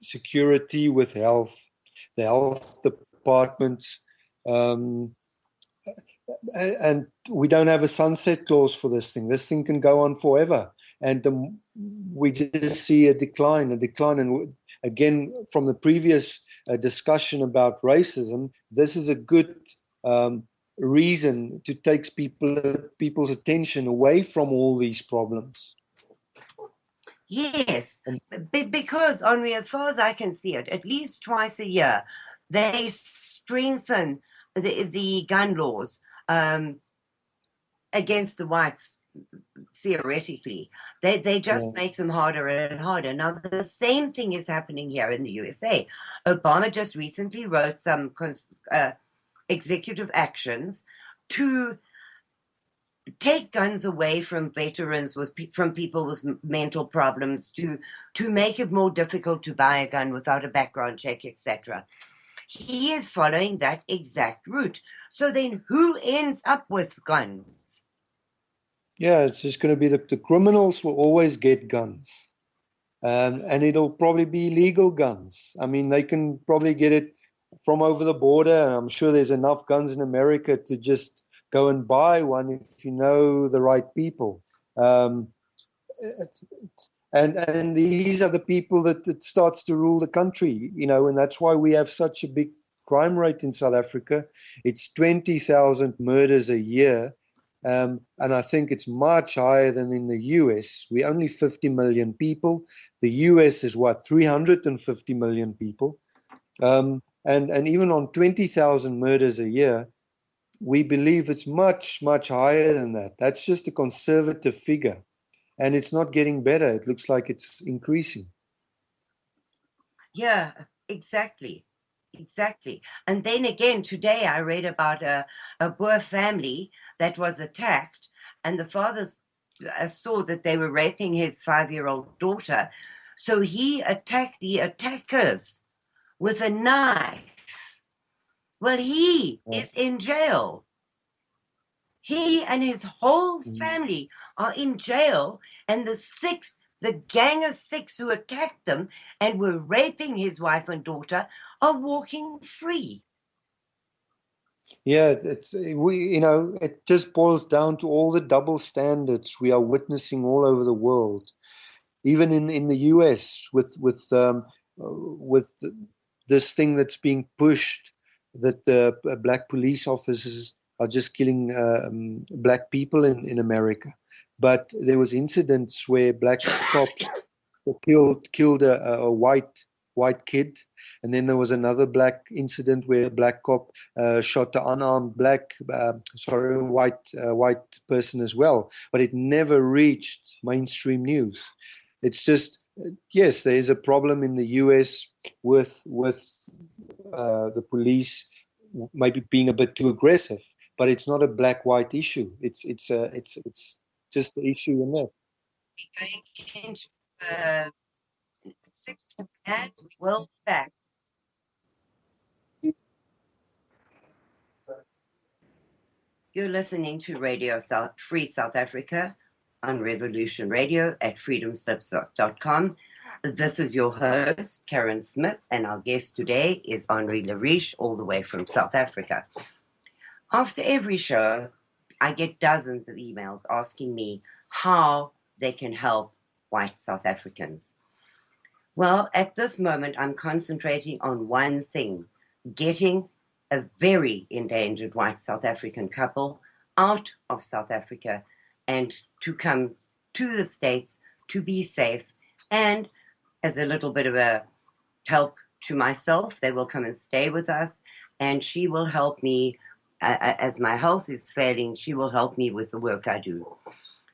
security, with health, the health departments, and we don't have a sunset clause for this thing. This thing can go on forever. And we just see a decline. And again, from the previous discussion about racism, this is a good reason to take people's attention away from all these problems. Yes, because, Henri, as far as I can see it, at least twice a year, they strengthen the gun laws against the whites, theoretically. They just make them harder and harder. Now, the same thing is happening here in the USA. Obama just recently wrote some executive actions to take guns away from veterans, from people with mental problems, to make it more difficult to buy a gun without a background check, etc. He is following that exact route. So then who ends up with guns? Yeah, it's just going to be the criminals will always get guns. And it'll probably be legal guns. I mean, they can probably get it from over the border. And I'm sure there's enough guns in America to just go and buy one if you know the right people. And these are the people that starts to rule the country, and that's why we have such a big crime rate in South Africa. It's 20,000 murders a year. And I think it's much higher than in the US. We're only 50 million people. The US is 350 million people. And even on 20,000 murders a year, we believe it's much, much higher than that. That's just a conservative figure. And it's not getting better. It looks like it's increasing. Yeah, exactly. Exactly. And then again, today I read about a Boer family that was attacked, and the father saw that they were raping his 5-year-old daughter. So he attacked the attackers with a knife. Well, he is in jail. He and his whole family are in jail, and the gang of 6 who attacked them and were raping his wife and daughter are walking free. Yeah, it just boils down to all the double standards we are witnessing all over the world, even in the US with this thing that's being pushed, that the black police officers are just killing black people in America. But there was incidents where black cops killed a white kid, and then there was another black incident where a black cop shot an unarmed white person as well. But it never reached mainstream news. It's just, yes, there is a problem in the US with the police maybe being a bit too aggressive, but it's not a black-white issue. It's just the issue in that. 6 minutes ads, we will be back. You're listening to Free South Africa on Revolution Radio at freedomslips.com. This is your host, Karen Smith, and our guest today is Henri le Riche, all the way from South Africa. After every show, I get dozens of emails asking me how they can help white South Africans. Well, at this moment, I'm concentrating on one thing, getting a very endangered white South African couple out of South Africa and to come to the States to be safe. And as a little bit of a help to myself, they will come and stay with us, and she will help me, as my health is failing, she will help me with the work I do.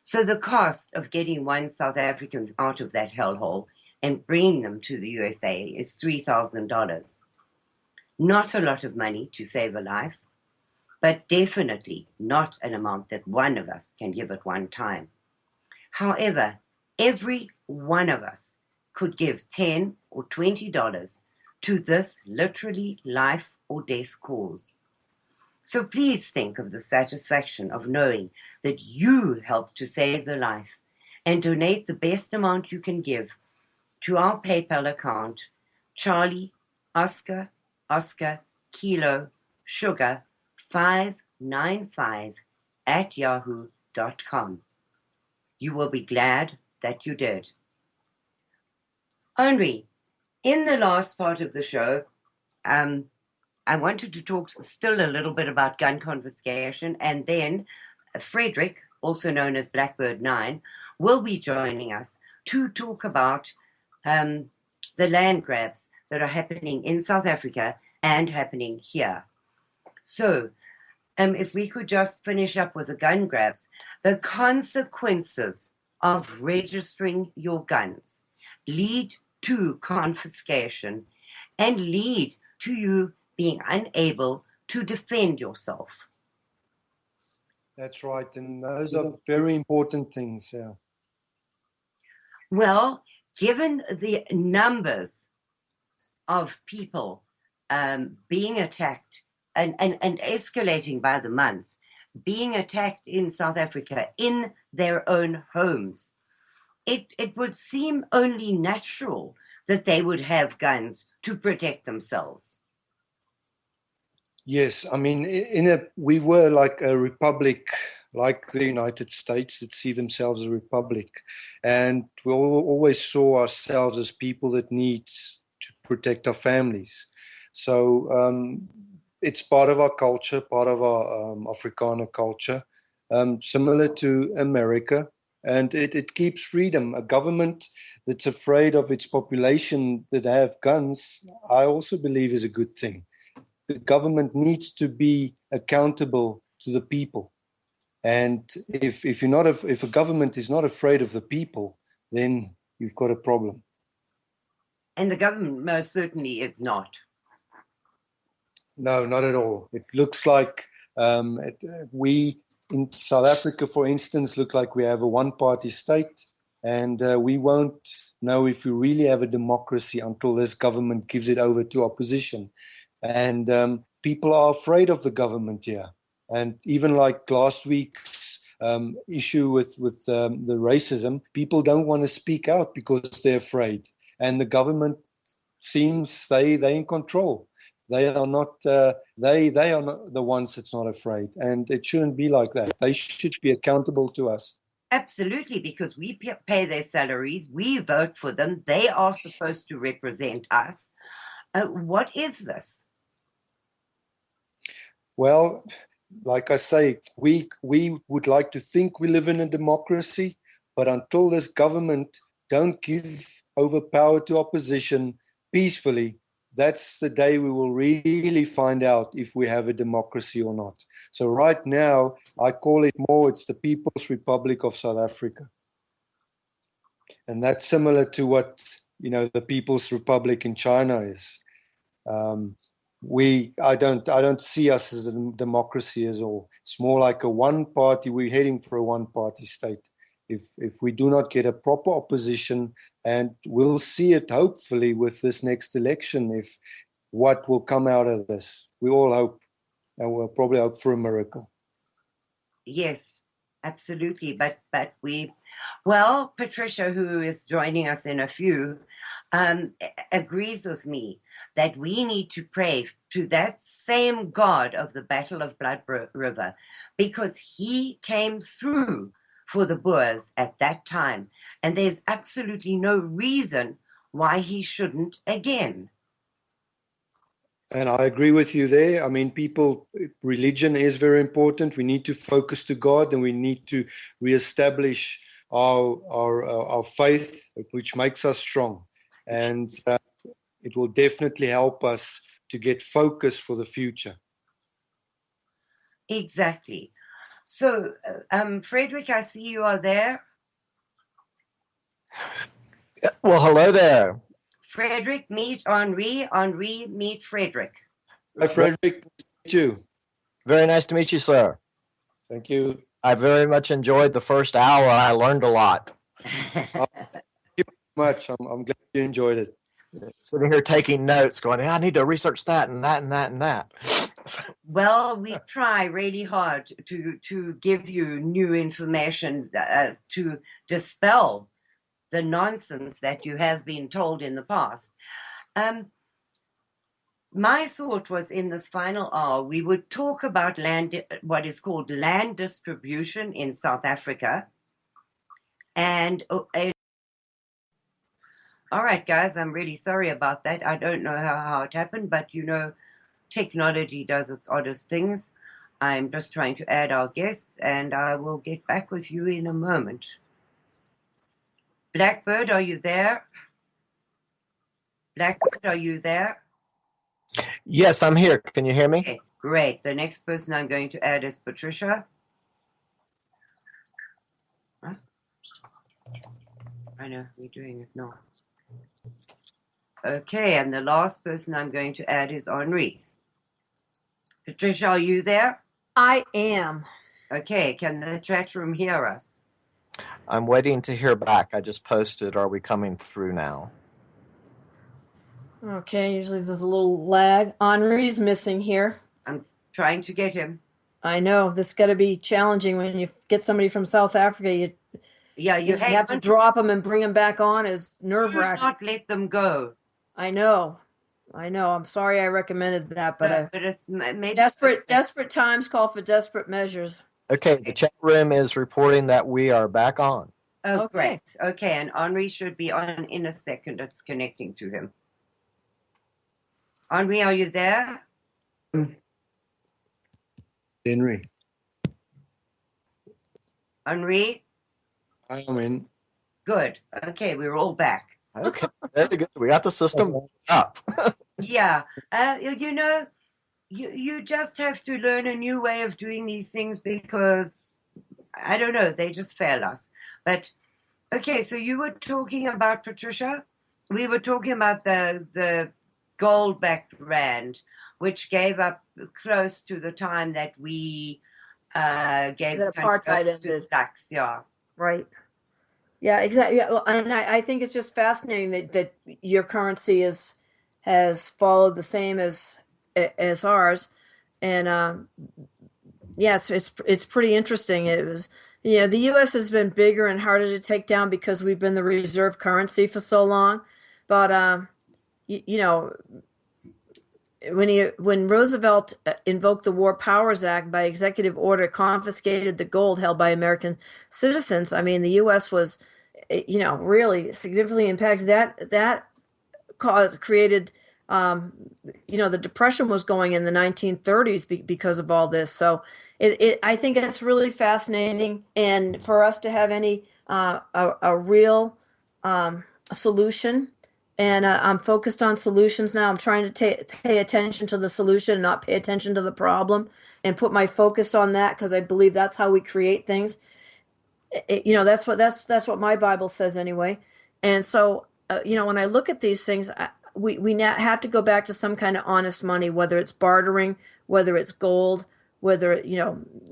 So the cost of getting one South African out of that hellhole and bringing them to the USA is $3,000. Not a lot of money to save a life, but definitely not an amount that one of us can give at one time. However, every one of us could give $10 or $20 to this literally life or death cause. So please think of the satisfaction of knowing that you helped to save the life, and donate the best amount you can give to our PayPal account, Charlie Oscar Kilo Sugar 595 at yahoo.com. You will be glad that you did. Henri, in the last part of the show, I wanted to talk still a little bit about gun confiscation, and then Frederick, also known as Blackbird 9, will be joining us to talk about the land grabs that are happening in South Africa and happening here. So, if we could just finish up with the gun grabs, the consequences of registering your guns lead to confiscation and lead to you being unable to defend yourself. That's right, and those are very important things. Yeah. Well, given the numbers of people being attacked and escalating by the month, being attacked in South Africa in their own homes, it would seem only natural that they would have guns to protect themselves. Yes, I mean, we were like a republic, like the United States that see themselves as a republic, and we always saw ourselves as people that need to protect our families. So it's part of our culture, part of our Afrikaner culture, similar to America, and it keeps freedom. A government that's afraid of its population that have guns, I also believe is a good thing. The government needs to be accountable to the people. And if a government is not afraid of the people, then you've got a problem. And the government most certainly is not. No, not at all. It looks like we in South Africa, for instance, look like we have a one-party state, and we won't know if we really have a democracy until this government gives it over to opposition. And people are afraid of the government here. And even like last week's issue with the racism, people don't want to speak out because they're afraid. And the government seems they're in control. They are not they are not the ones that's not afraid. And it shouldn't be like that. They should be accountable to us. Absolutely, because we pay their salaries, we vote for them, they are supposed to represent us. What is this? Well, like I say, we would like to think we live in a democracy, but until this government don't give over power to opposition peacefully, that's the day we will really find out if we have a democracy or not. So right now, I call it more, it's the People's Republic of South Africa. And that's similar to what, the People's Republic in China is. I don't see us as a democracy at all. It's more like a one party. We're heading for a one party state, if we do not get a proper opposition, and we'll see it hopefully with this next election, if what will come out of this. We all hope, and we'll probably hope for a miracle. Yes, absolutely. But well, Patricia, who is joining us in a few, agrees with me that we need to pray to that same God of the Battle of Blood River, because he came through for the Boers at that time, and there's absolutely no reason why he shouldn't again. And I agree with you there. I mean, religion is very important. We need to focus to God, and we need to reestablish our faith, which makes us strong. And it will definitely help us to get focus for the future. Exactly. So, Frederick, I see you are there. Well, hello there. Frederick, meet Henri. Henri, meet Frederick. Hi, Frederick. Nice to meet you. Very nice to meet you, sir. Thank you. I very much enjoyed the first hour. I learned a lot. Thank you very much. I'm glad you enjoyed it. Sitting here taking notes, going, I need to research that and that and that and that. Well, we try really hard to give you new information, to dispel the nonsense that you have been told in the past. My thought was, in this final hour, we would talk about what is called land distribution in South Africa. And all right, guys, I'm really sorry about that. I don't know how it happened, but technology does its oddest things. I'm just trying to add our guests, and I will get back with you in a moment. Blackbird, are you there? Blackbird, are you there? Yes, I'm here. Can you hear me? Okay, great. The next person I'm going to add is Patricia. Huh? I know, we're doing it now. Okay, and the last person I'm going to add is Henri. Patricia, are you there? I am. Okay, can the chat room hear us? I'm waiting to hear back. I just posted, are we coming through now? Okay, usually there's a little lag. Henri's missing here. I'm trying to get him. I know, this got to be challenging when you get somebody from South Africa. You have to drop them and bring them back on is nerve-wracking. Do not let them go. I know. I'm sorry I recommended that, but it's maybe desperate times call for desperate measures. Okay, the chat room is reporting that we are back on. Oh, Okay. great. Okay, and Henri should be on in a second. It's connecting to him. Henri, are you there? Henry. Henri? I am in. Good. Okay, we're all back. Okay, very good. We got the system up. Yeah. You just have to learn a new way of doing these things, because, I don't know, they just fail us. But, okay, so you were talking about, Patricia? We were talking about the gold-backed rand, which gave up close to the time that we gave the apartheid up to blacks, yeah. Right. Yeah, exactly. Yeah, well, and I think it's just fascinating that your currency has followed the same as ours, and yes, it's pretty interesting. It was, the U.S. has been bigger and harder to take down because we've been the reserve currency for so long, but when Roosevelt invoked the War Powers Act, by executive order confiscated the gold held by American citizens, I mean, the U.S. was, really significantly impacted. That created, the Depression was going in the 1930s because of all this. So I think it's really fascinating, and for us to have any a real solution. And I'm focused on solutions now. I'm trying to pay attention to the solution, not pay attention to the problem, and put my focus on that, because I believe that's how we create things. That's what my Bible says anyway. And so, when I look at these things, we now have to go back to some kind of honest money, whether it's bartering, whether it's gold, whether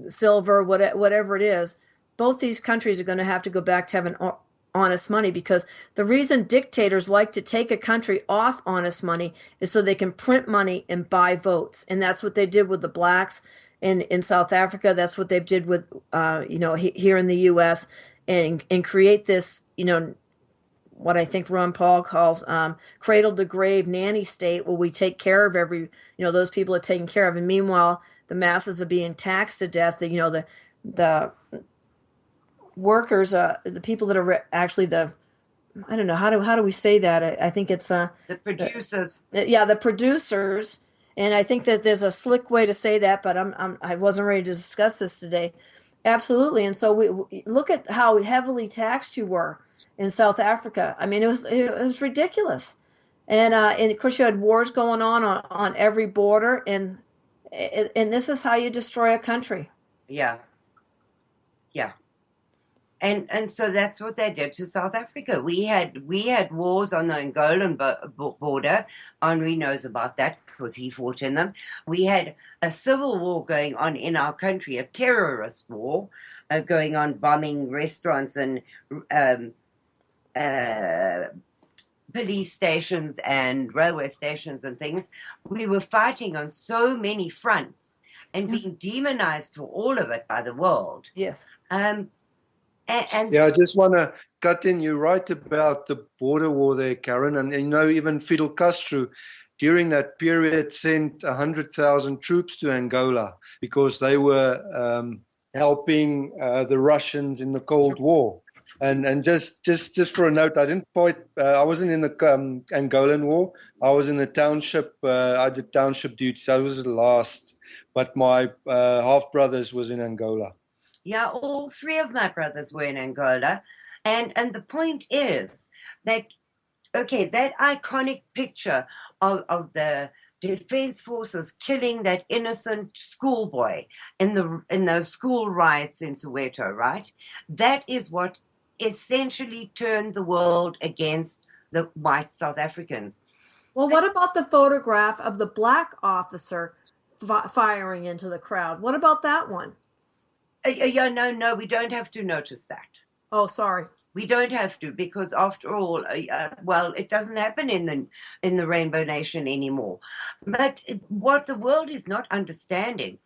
silver, whatever it is. both these countries are going to have to go back to having honest money, because the reason dictators like to take a country off honest money is so they can print money and buy votes. And that's what they did with the blacks in South Africa. That's what they did with, here in the U.S. and create this, what I think Ron Paul calls cradle to grave nanny state, where we take care of those people are taken care of. And meanwhile, the masses are being taxed to death. The workers, the people that are actually I don't know, how do we say that? I think it's the producers. The producers. And I think that there's a slick way to say that, but I wasn't ready to discuss this today. Absolutely. And so we look at how heavily taxed you were in South Africa. I mean, it was ridiculous. And of course you had wars going on every border, and this is how you destroy a country. Yeah. And so that's what they did to South Africa. We had wars on the Angolan border. Henri knows about that because he fought in them. We had a civil war going on in our country, a terrorist war going on, bombing restaurants and police stations and railway stations and things. We were fighting on so many fronts and being demonized for all of it by the world. Yes. I just want to cut in. You're right about the border war there, Karen. And even Fidel Castro, during that period, sent 100,000 troops to Angola because they were helping the Russians in the Cold War. And just for a note, I didn't fight. I wasn't in the Angolan war. I was in the township. I did township duties. I was the last, but my half brothers was in Angola. Yeah, all three of my brothers were in Angola. And the point is that, that iconic picture of the Defense Forces killing that innocent schoolboy in those school riots in Soweto, right? That is what essentially turned the world against the white South Africans. Well, what about the photograph of the black officer firing into the crowd? What about that one? No, we don't have to notice that. Oh, sorry. We don't have to, because after all, it doesn't happen in the Rainbow Nation anymore. But what the world is not understanding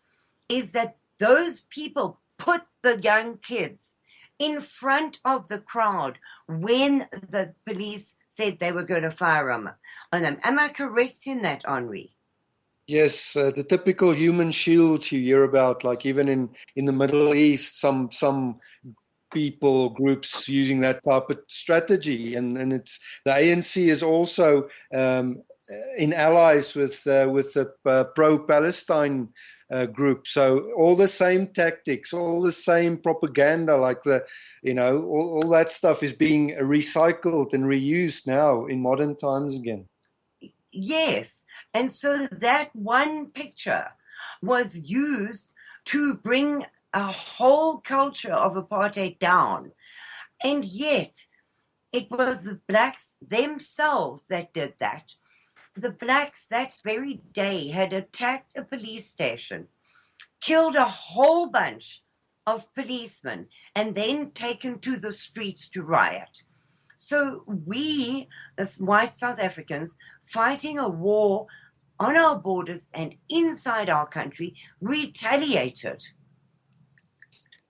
is that those people put the young kids in front of the crowd when the police said they were going to fire on them. Am I correct in that, Henri? Yes, the typical human shields you hear about, like even in the Middle East, some people, groups using that type of strategy, and it's the ANC is also in allies with the pro-Palestine group. So all the same tactics, all the same propaganda, like all that stuff is being recycled and reused now in modern times again. Yes. And so that one picture was used to bring a whole culture of apartheid down. And yet it was the blacks themselves that did that. The blacks that very day had attacked a police station, killed a whole bunch of policemen, and then taken to the streets to riot. So we, as white South Africans, fighting a war on our borders and inside our country, retaliated.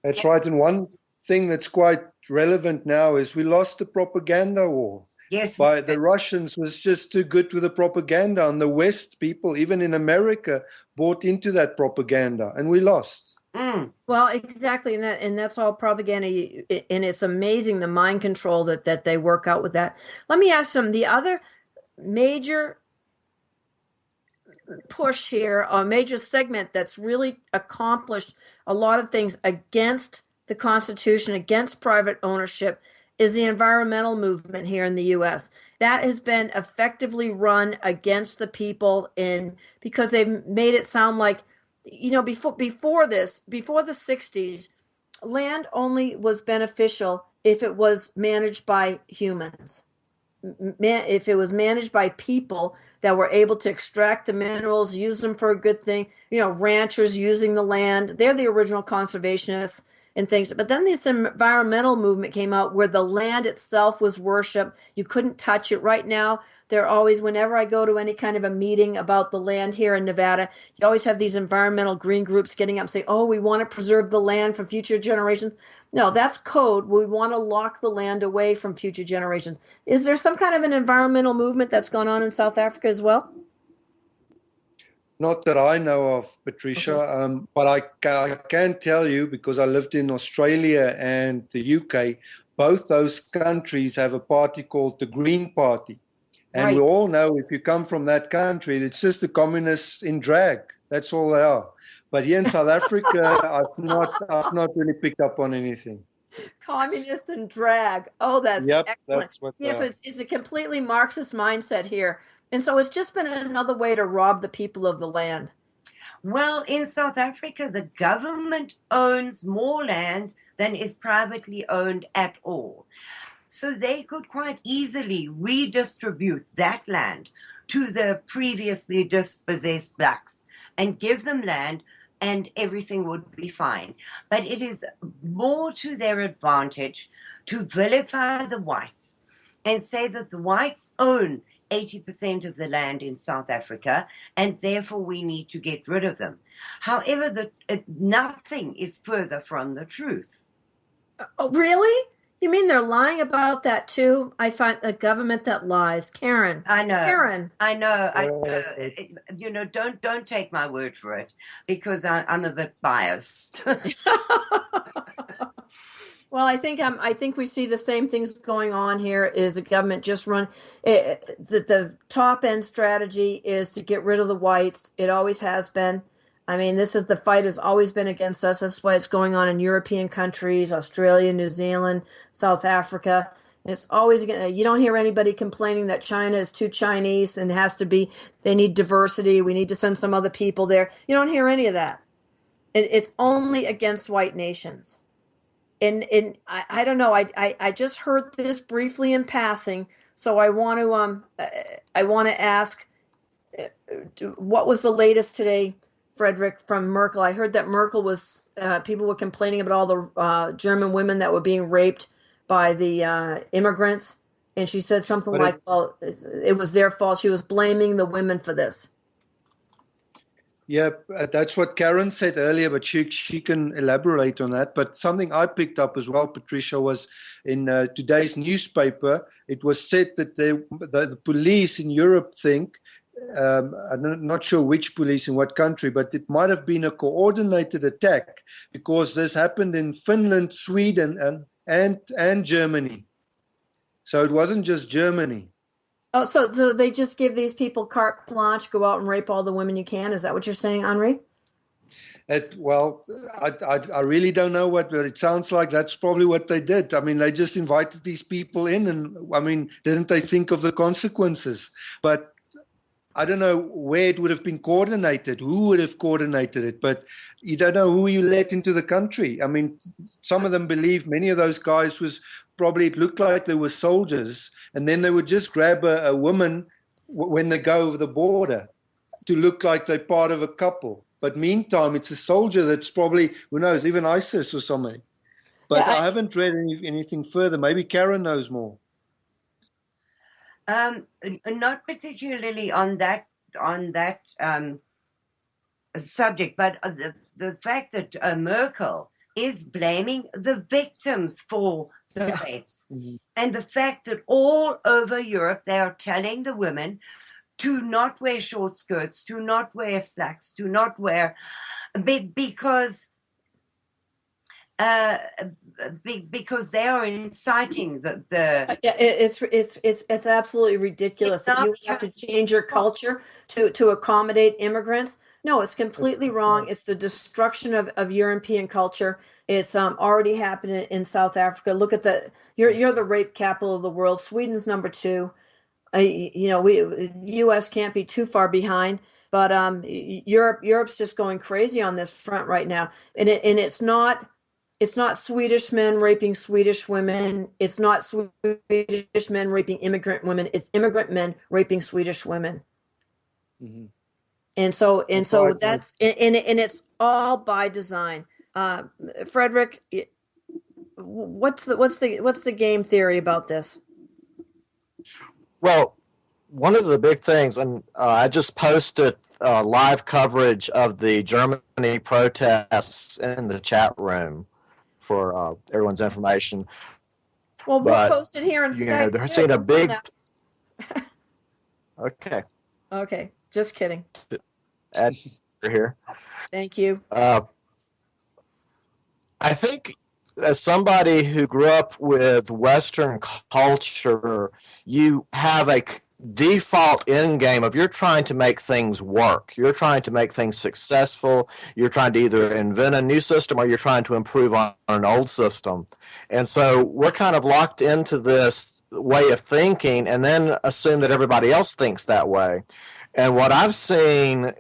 That's right. And one thing that's quite relevant now is we lost the propaganda war. Yes. By the Russians was just too good with the propaganda, and the West people, even in America, bought into that propaganda, and we lost. Mm. Well, exactly, and that's all propaganda, and it's amazing the mind control that they work out with that. Let me ask them, the other major push here, a major segment that's really accomplished a lot of things against the Constitution, against private ownership, is the environmental movement here in the U.S. That has been effectively run against the people because they've made it sound like, before the 60s, land only was beneficial if it was managed by humans. If it was managed by people that were able to extract the minerals, use them for a good thing, ranchers using the land, they're the original conservationists. and things. But then this environmental movement came out where the land itself was worshipped. You couldn't touch it. Right now, they're always, whenever I go to any kind of a meeting about the land here in Nevada, you always have these environmental green groups getting up and saying, oh, we want to preserve the land for future generations. No, that's code. We want to lock the land away from future generations. Is there some kind of an environmental movement that's gone on in South Africa as well? Not that I know of, Patricia, Okay. but I can tell you, because I lived in Australia and the UK, both those countries have a party called the Green Party. And we Right. all know if you come from that country, it's just the communists in drag. That's all they are. But here in South Africa, I've not really picked up on anything. Communists and drag. Oh, that's Yep, excellent. that's what they Yes, are. it's a completely Marxist mindset here. And so it's just been another way to rob the people of the land. Well, in South Africa, the government owns more land than is privately owned at all. So they could quite easily redistribute that land to the previously dispossessed blacks and give them land, and everything would be fine. But it is more to their advantage to vilify the whites and say that the whites own 80% of the land in South Africa, and therefore we need to get rid of them. However, nothing is further from the truth. Oh, really? You mean they're lying about that too? I find a government that lies. Karen. I know. Karen. I know. Don't take my word for it, because I'm a bit biased. Well, I think we see the same things going on here. Is the government just run the top end strategy is to get rid of the whites. It always has been. I mean, the fight has always been against us. That's why it's going on in European countries, Australia, New Zealand, South Africa. And it's always you don't hear anybody complaining that China is too Chinese and has to be. They need diversity. We need to send some other people there. You don't hear any of that. It's only against white nations. And I don't know. I just heard this briefly in passing, so I want to ask, what was the latest today, Frederick, from Merkel? I heard that Merkel was people were complaining about all the German women that were being raped by the immigrants, and she said something But like, "Well, it was their fault." She was blaming the women for this. yeah, that's what Karen said earlier, but she can elaborate on that. But something I picked up as well, Patricia, was in today's newspaper. It was said that the police in Europe think, I'm not sure which police in what country, but it might have been a coordinated attack, because this happened in Finland, Sweden, and Germany. So it wasn't just Germany. Oh, so they just give these people carte blanche, go out and rape all the women you can. Is that what you're saying, Henri? Well, I really don't know but it sounds like that's probably what they did. I mean, they just invited these people in, and I mean, didn't they think of the consequences? But I don't know where it would have been coordinated, who would have coordinated it, but you don't know who you let into the country. I mean, some of them believe many of those guys it looked like they were soldiers, and then they would just grab a woman when they go over the border to look like they're part of a couple. But meantime, it's a soldier that's probably, who knows, even ISIS or something. But Yeah, I haven't read anything further. Maybe Karen knows more. Not particularly on that subject, but the fact that Merkel is blaming the victims for the rapes, and the fact that all over Europe they are telling the women to not wear short skirts, to not wear slacks, to not wear, because they are inciting the yeah, it's absolutely ridiculous that you have to change your culture to accommodate immigrants. No, it's completely wrong. It's the destruction of European culture. It's already happening in South Africa. Look at you're the rape capital of the world. Sweden's number 2. U.S. can't be too far behind, but Europe's just going crazy on this front right now, and it's not. It's not Swedish men raping Swedish women. It's not Swedish men raping immigrant women. It's immigrant men raping Swedish women. Mm-hmm. And so that's and it's all by design. Frederick, what's the game theory about this? Well, one of the big things, and I just posted live coverage of the Germany protests in the chat room for everyone's information. Well, we'll post it here on Skype they're too. seeing a big. Okay. Okay, just kidding. Add here. Thank you. I think as somebody who grew up with Western culture, you have a default end game of you're trying to make things work. You're trying to make things successful. You're trying to either invent a new system or you're trying to improve on an old system. And so we're kind of locked into this way of thinking and then assume that everybody else thinks that way. And what I've seen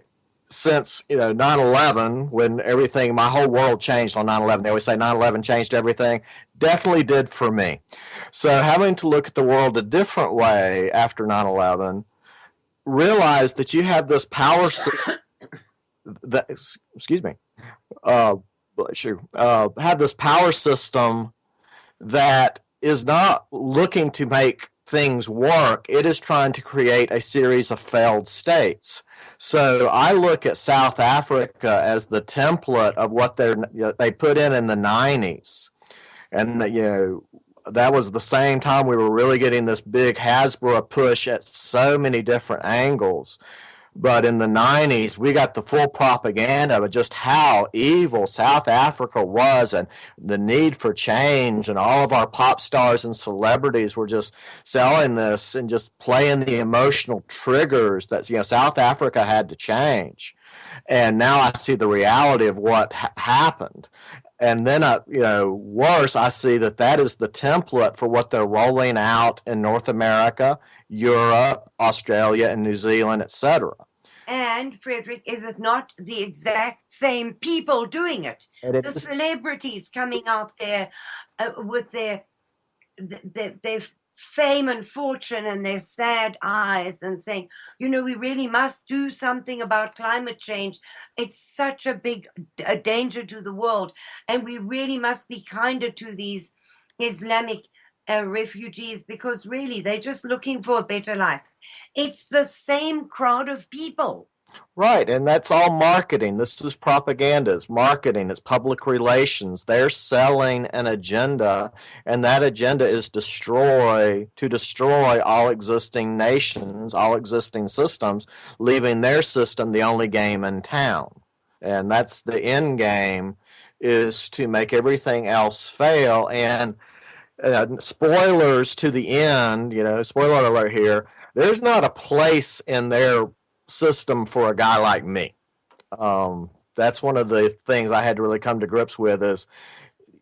since 9/11, when everything, my whole world changed on 9/11. They always say 9/11 changed everything. Definitely did for me. So having to look at the world a different way after 9/11, realize that you have this power that, excuse me, have this power system that is not looking to make things work. It is trying to create a series of failed states. So I look at South Africa as the template of what they put in the 90s. And, that was the same time we were really getting this big Hasbro push at so many different angles. But in the 90s, we got the full propaganda of just how evil South Africa was and the need for change. And all of our pop stars and celebrities were just selling this and just playing the emotional triggers that, South Africa had to change. And now I see the reality of what happened. And then, worse, I see that is the template for what they're rolling out in North America, Europe, Australia, and New Zealand, etc. And, Frederick, is it not the exact same people doing it? The celebrities coming out there with their fame and fortune and their sad eyes and saying, we really must do something about climate change. It's such a big danger to the world. And we really must be kinder to these Islamic refugees because really they're just looking for a better life. It's the same crowd of people. Right, and that's all marketing. This is propaganda. It's marketing. It's public relations. They're selling an agenda, and that agenda is to destroy all existing nations, all existing systems, leaving their system the only game in town. And that's the end game, is to make everything else fail. And spoilers to the end, spoiler alert here, there's not a place in their system for a guy like me. That's one of the things I had to really come to grips with is,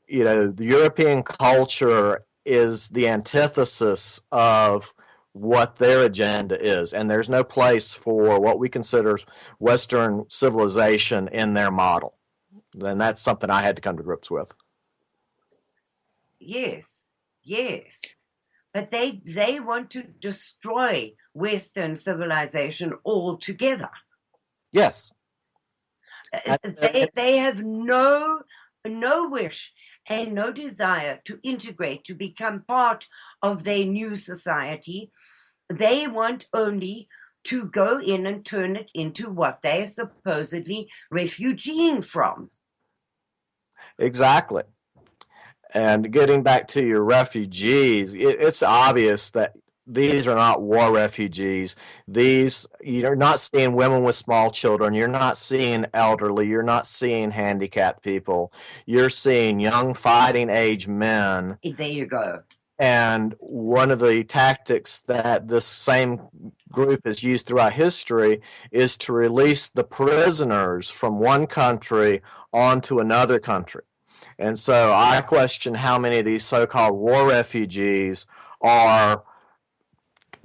the European culture is the antithesis of what their agenda is. And there's no place for what we consider Western civilization in their model. And that's something I had to come to grips with. Yes. But they want to destroy Western civilization altogether. Yes. They have no wish and no desire to integrate, to become part of their new society. They want only to go in and turn it into what they are supposedly refugeeing from. Exactly. And getting back to your refugees, it's obvious that these are not war refugees. You're not seeing women with small children. You're not seeing elderly. You're not seeing handicapped people. You're seeing young fighting age men. There you go. And one of the tactics that this same group has used throughout history is to release the prisoners from one country onto another country. And so I question how many of these so-called war refugees are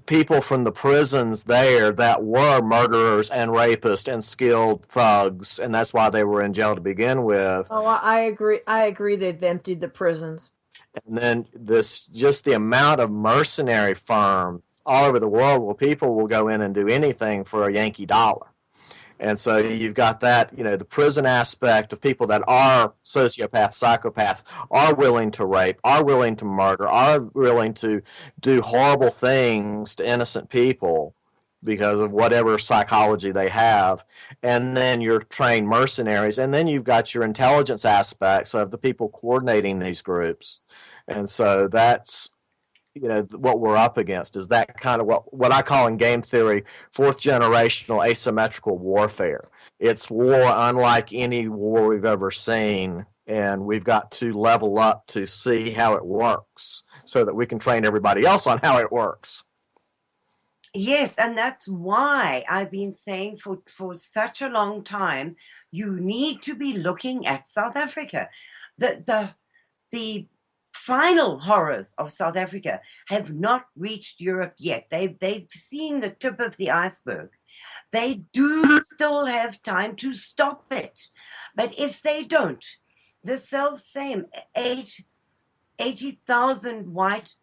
people from the prisons there that were murderers and rapists and skilled thugs, and that's why they were in jail to begin with. Oh, I agree they've emptied the prisons. And then just the amount of mercenary firms all over the world where people will go in and do anything for a Yankee dollar. And so you've got that, the prison aspect of people that are sociopaths, psychopaths, are willing to rape, are willing to murder, are willing to do horrible things to innocent people because of whatever psychology they have. And then your trained mercenaries. And then you've got your intelligence aspects of the people coordinating these groups. And so that's what we're up against is that kind of what I call in game theory fourth generational asymmetrical warfare. It's war unlike any war we've ever seen, and we've got to level up to see how it works so that we can train everybody else on how it works. Yes, and that's why I've been saying for such a long time, you need to be looking at South Africa. The final horrors of South Africa have not reached Europe yet. They've seen the tip of the iceberg. They do still have time to stop it. But if they don't, the self-same 80,000 white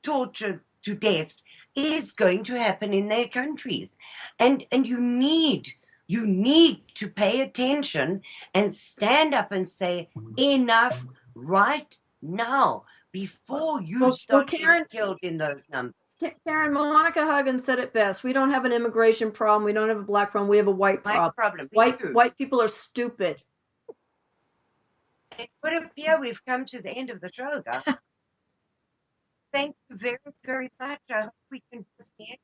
tortured to death is going to happen in their countries. And you need to pay attention and stand up and say, enough right now, before you start getting killed in those numbers. Karen, Monica Huggins said it best. We don't have an immigration problem. We don't have a black problem. We have a white problem. White people are stupid. It would appear we've come to the end of the show, guys. Thank you very, very much. I hope we can just end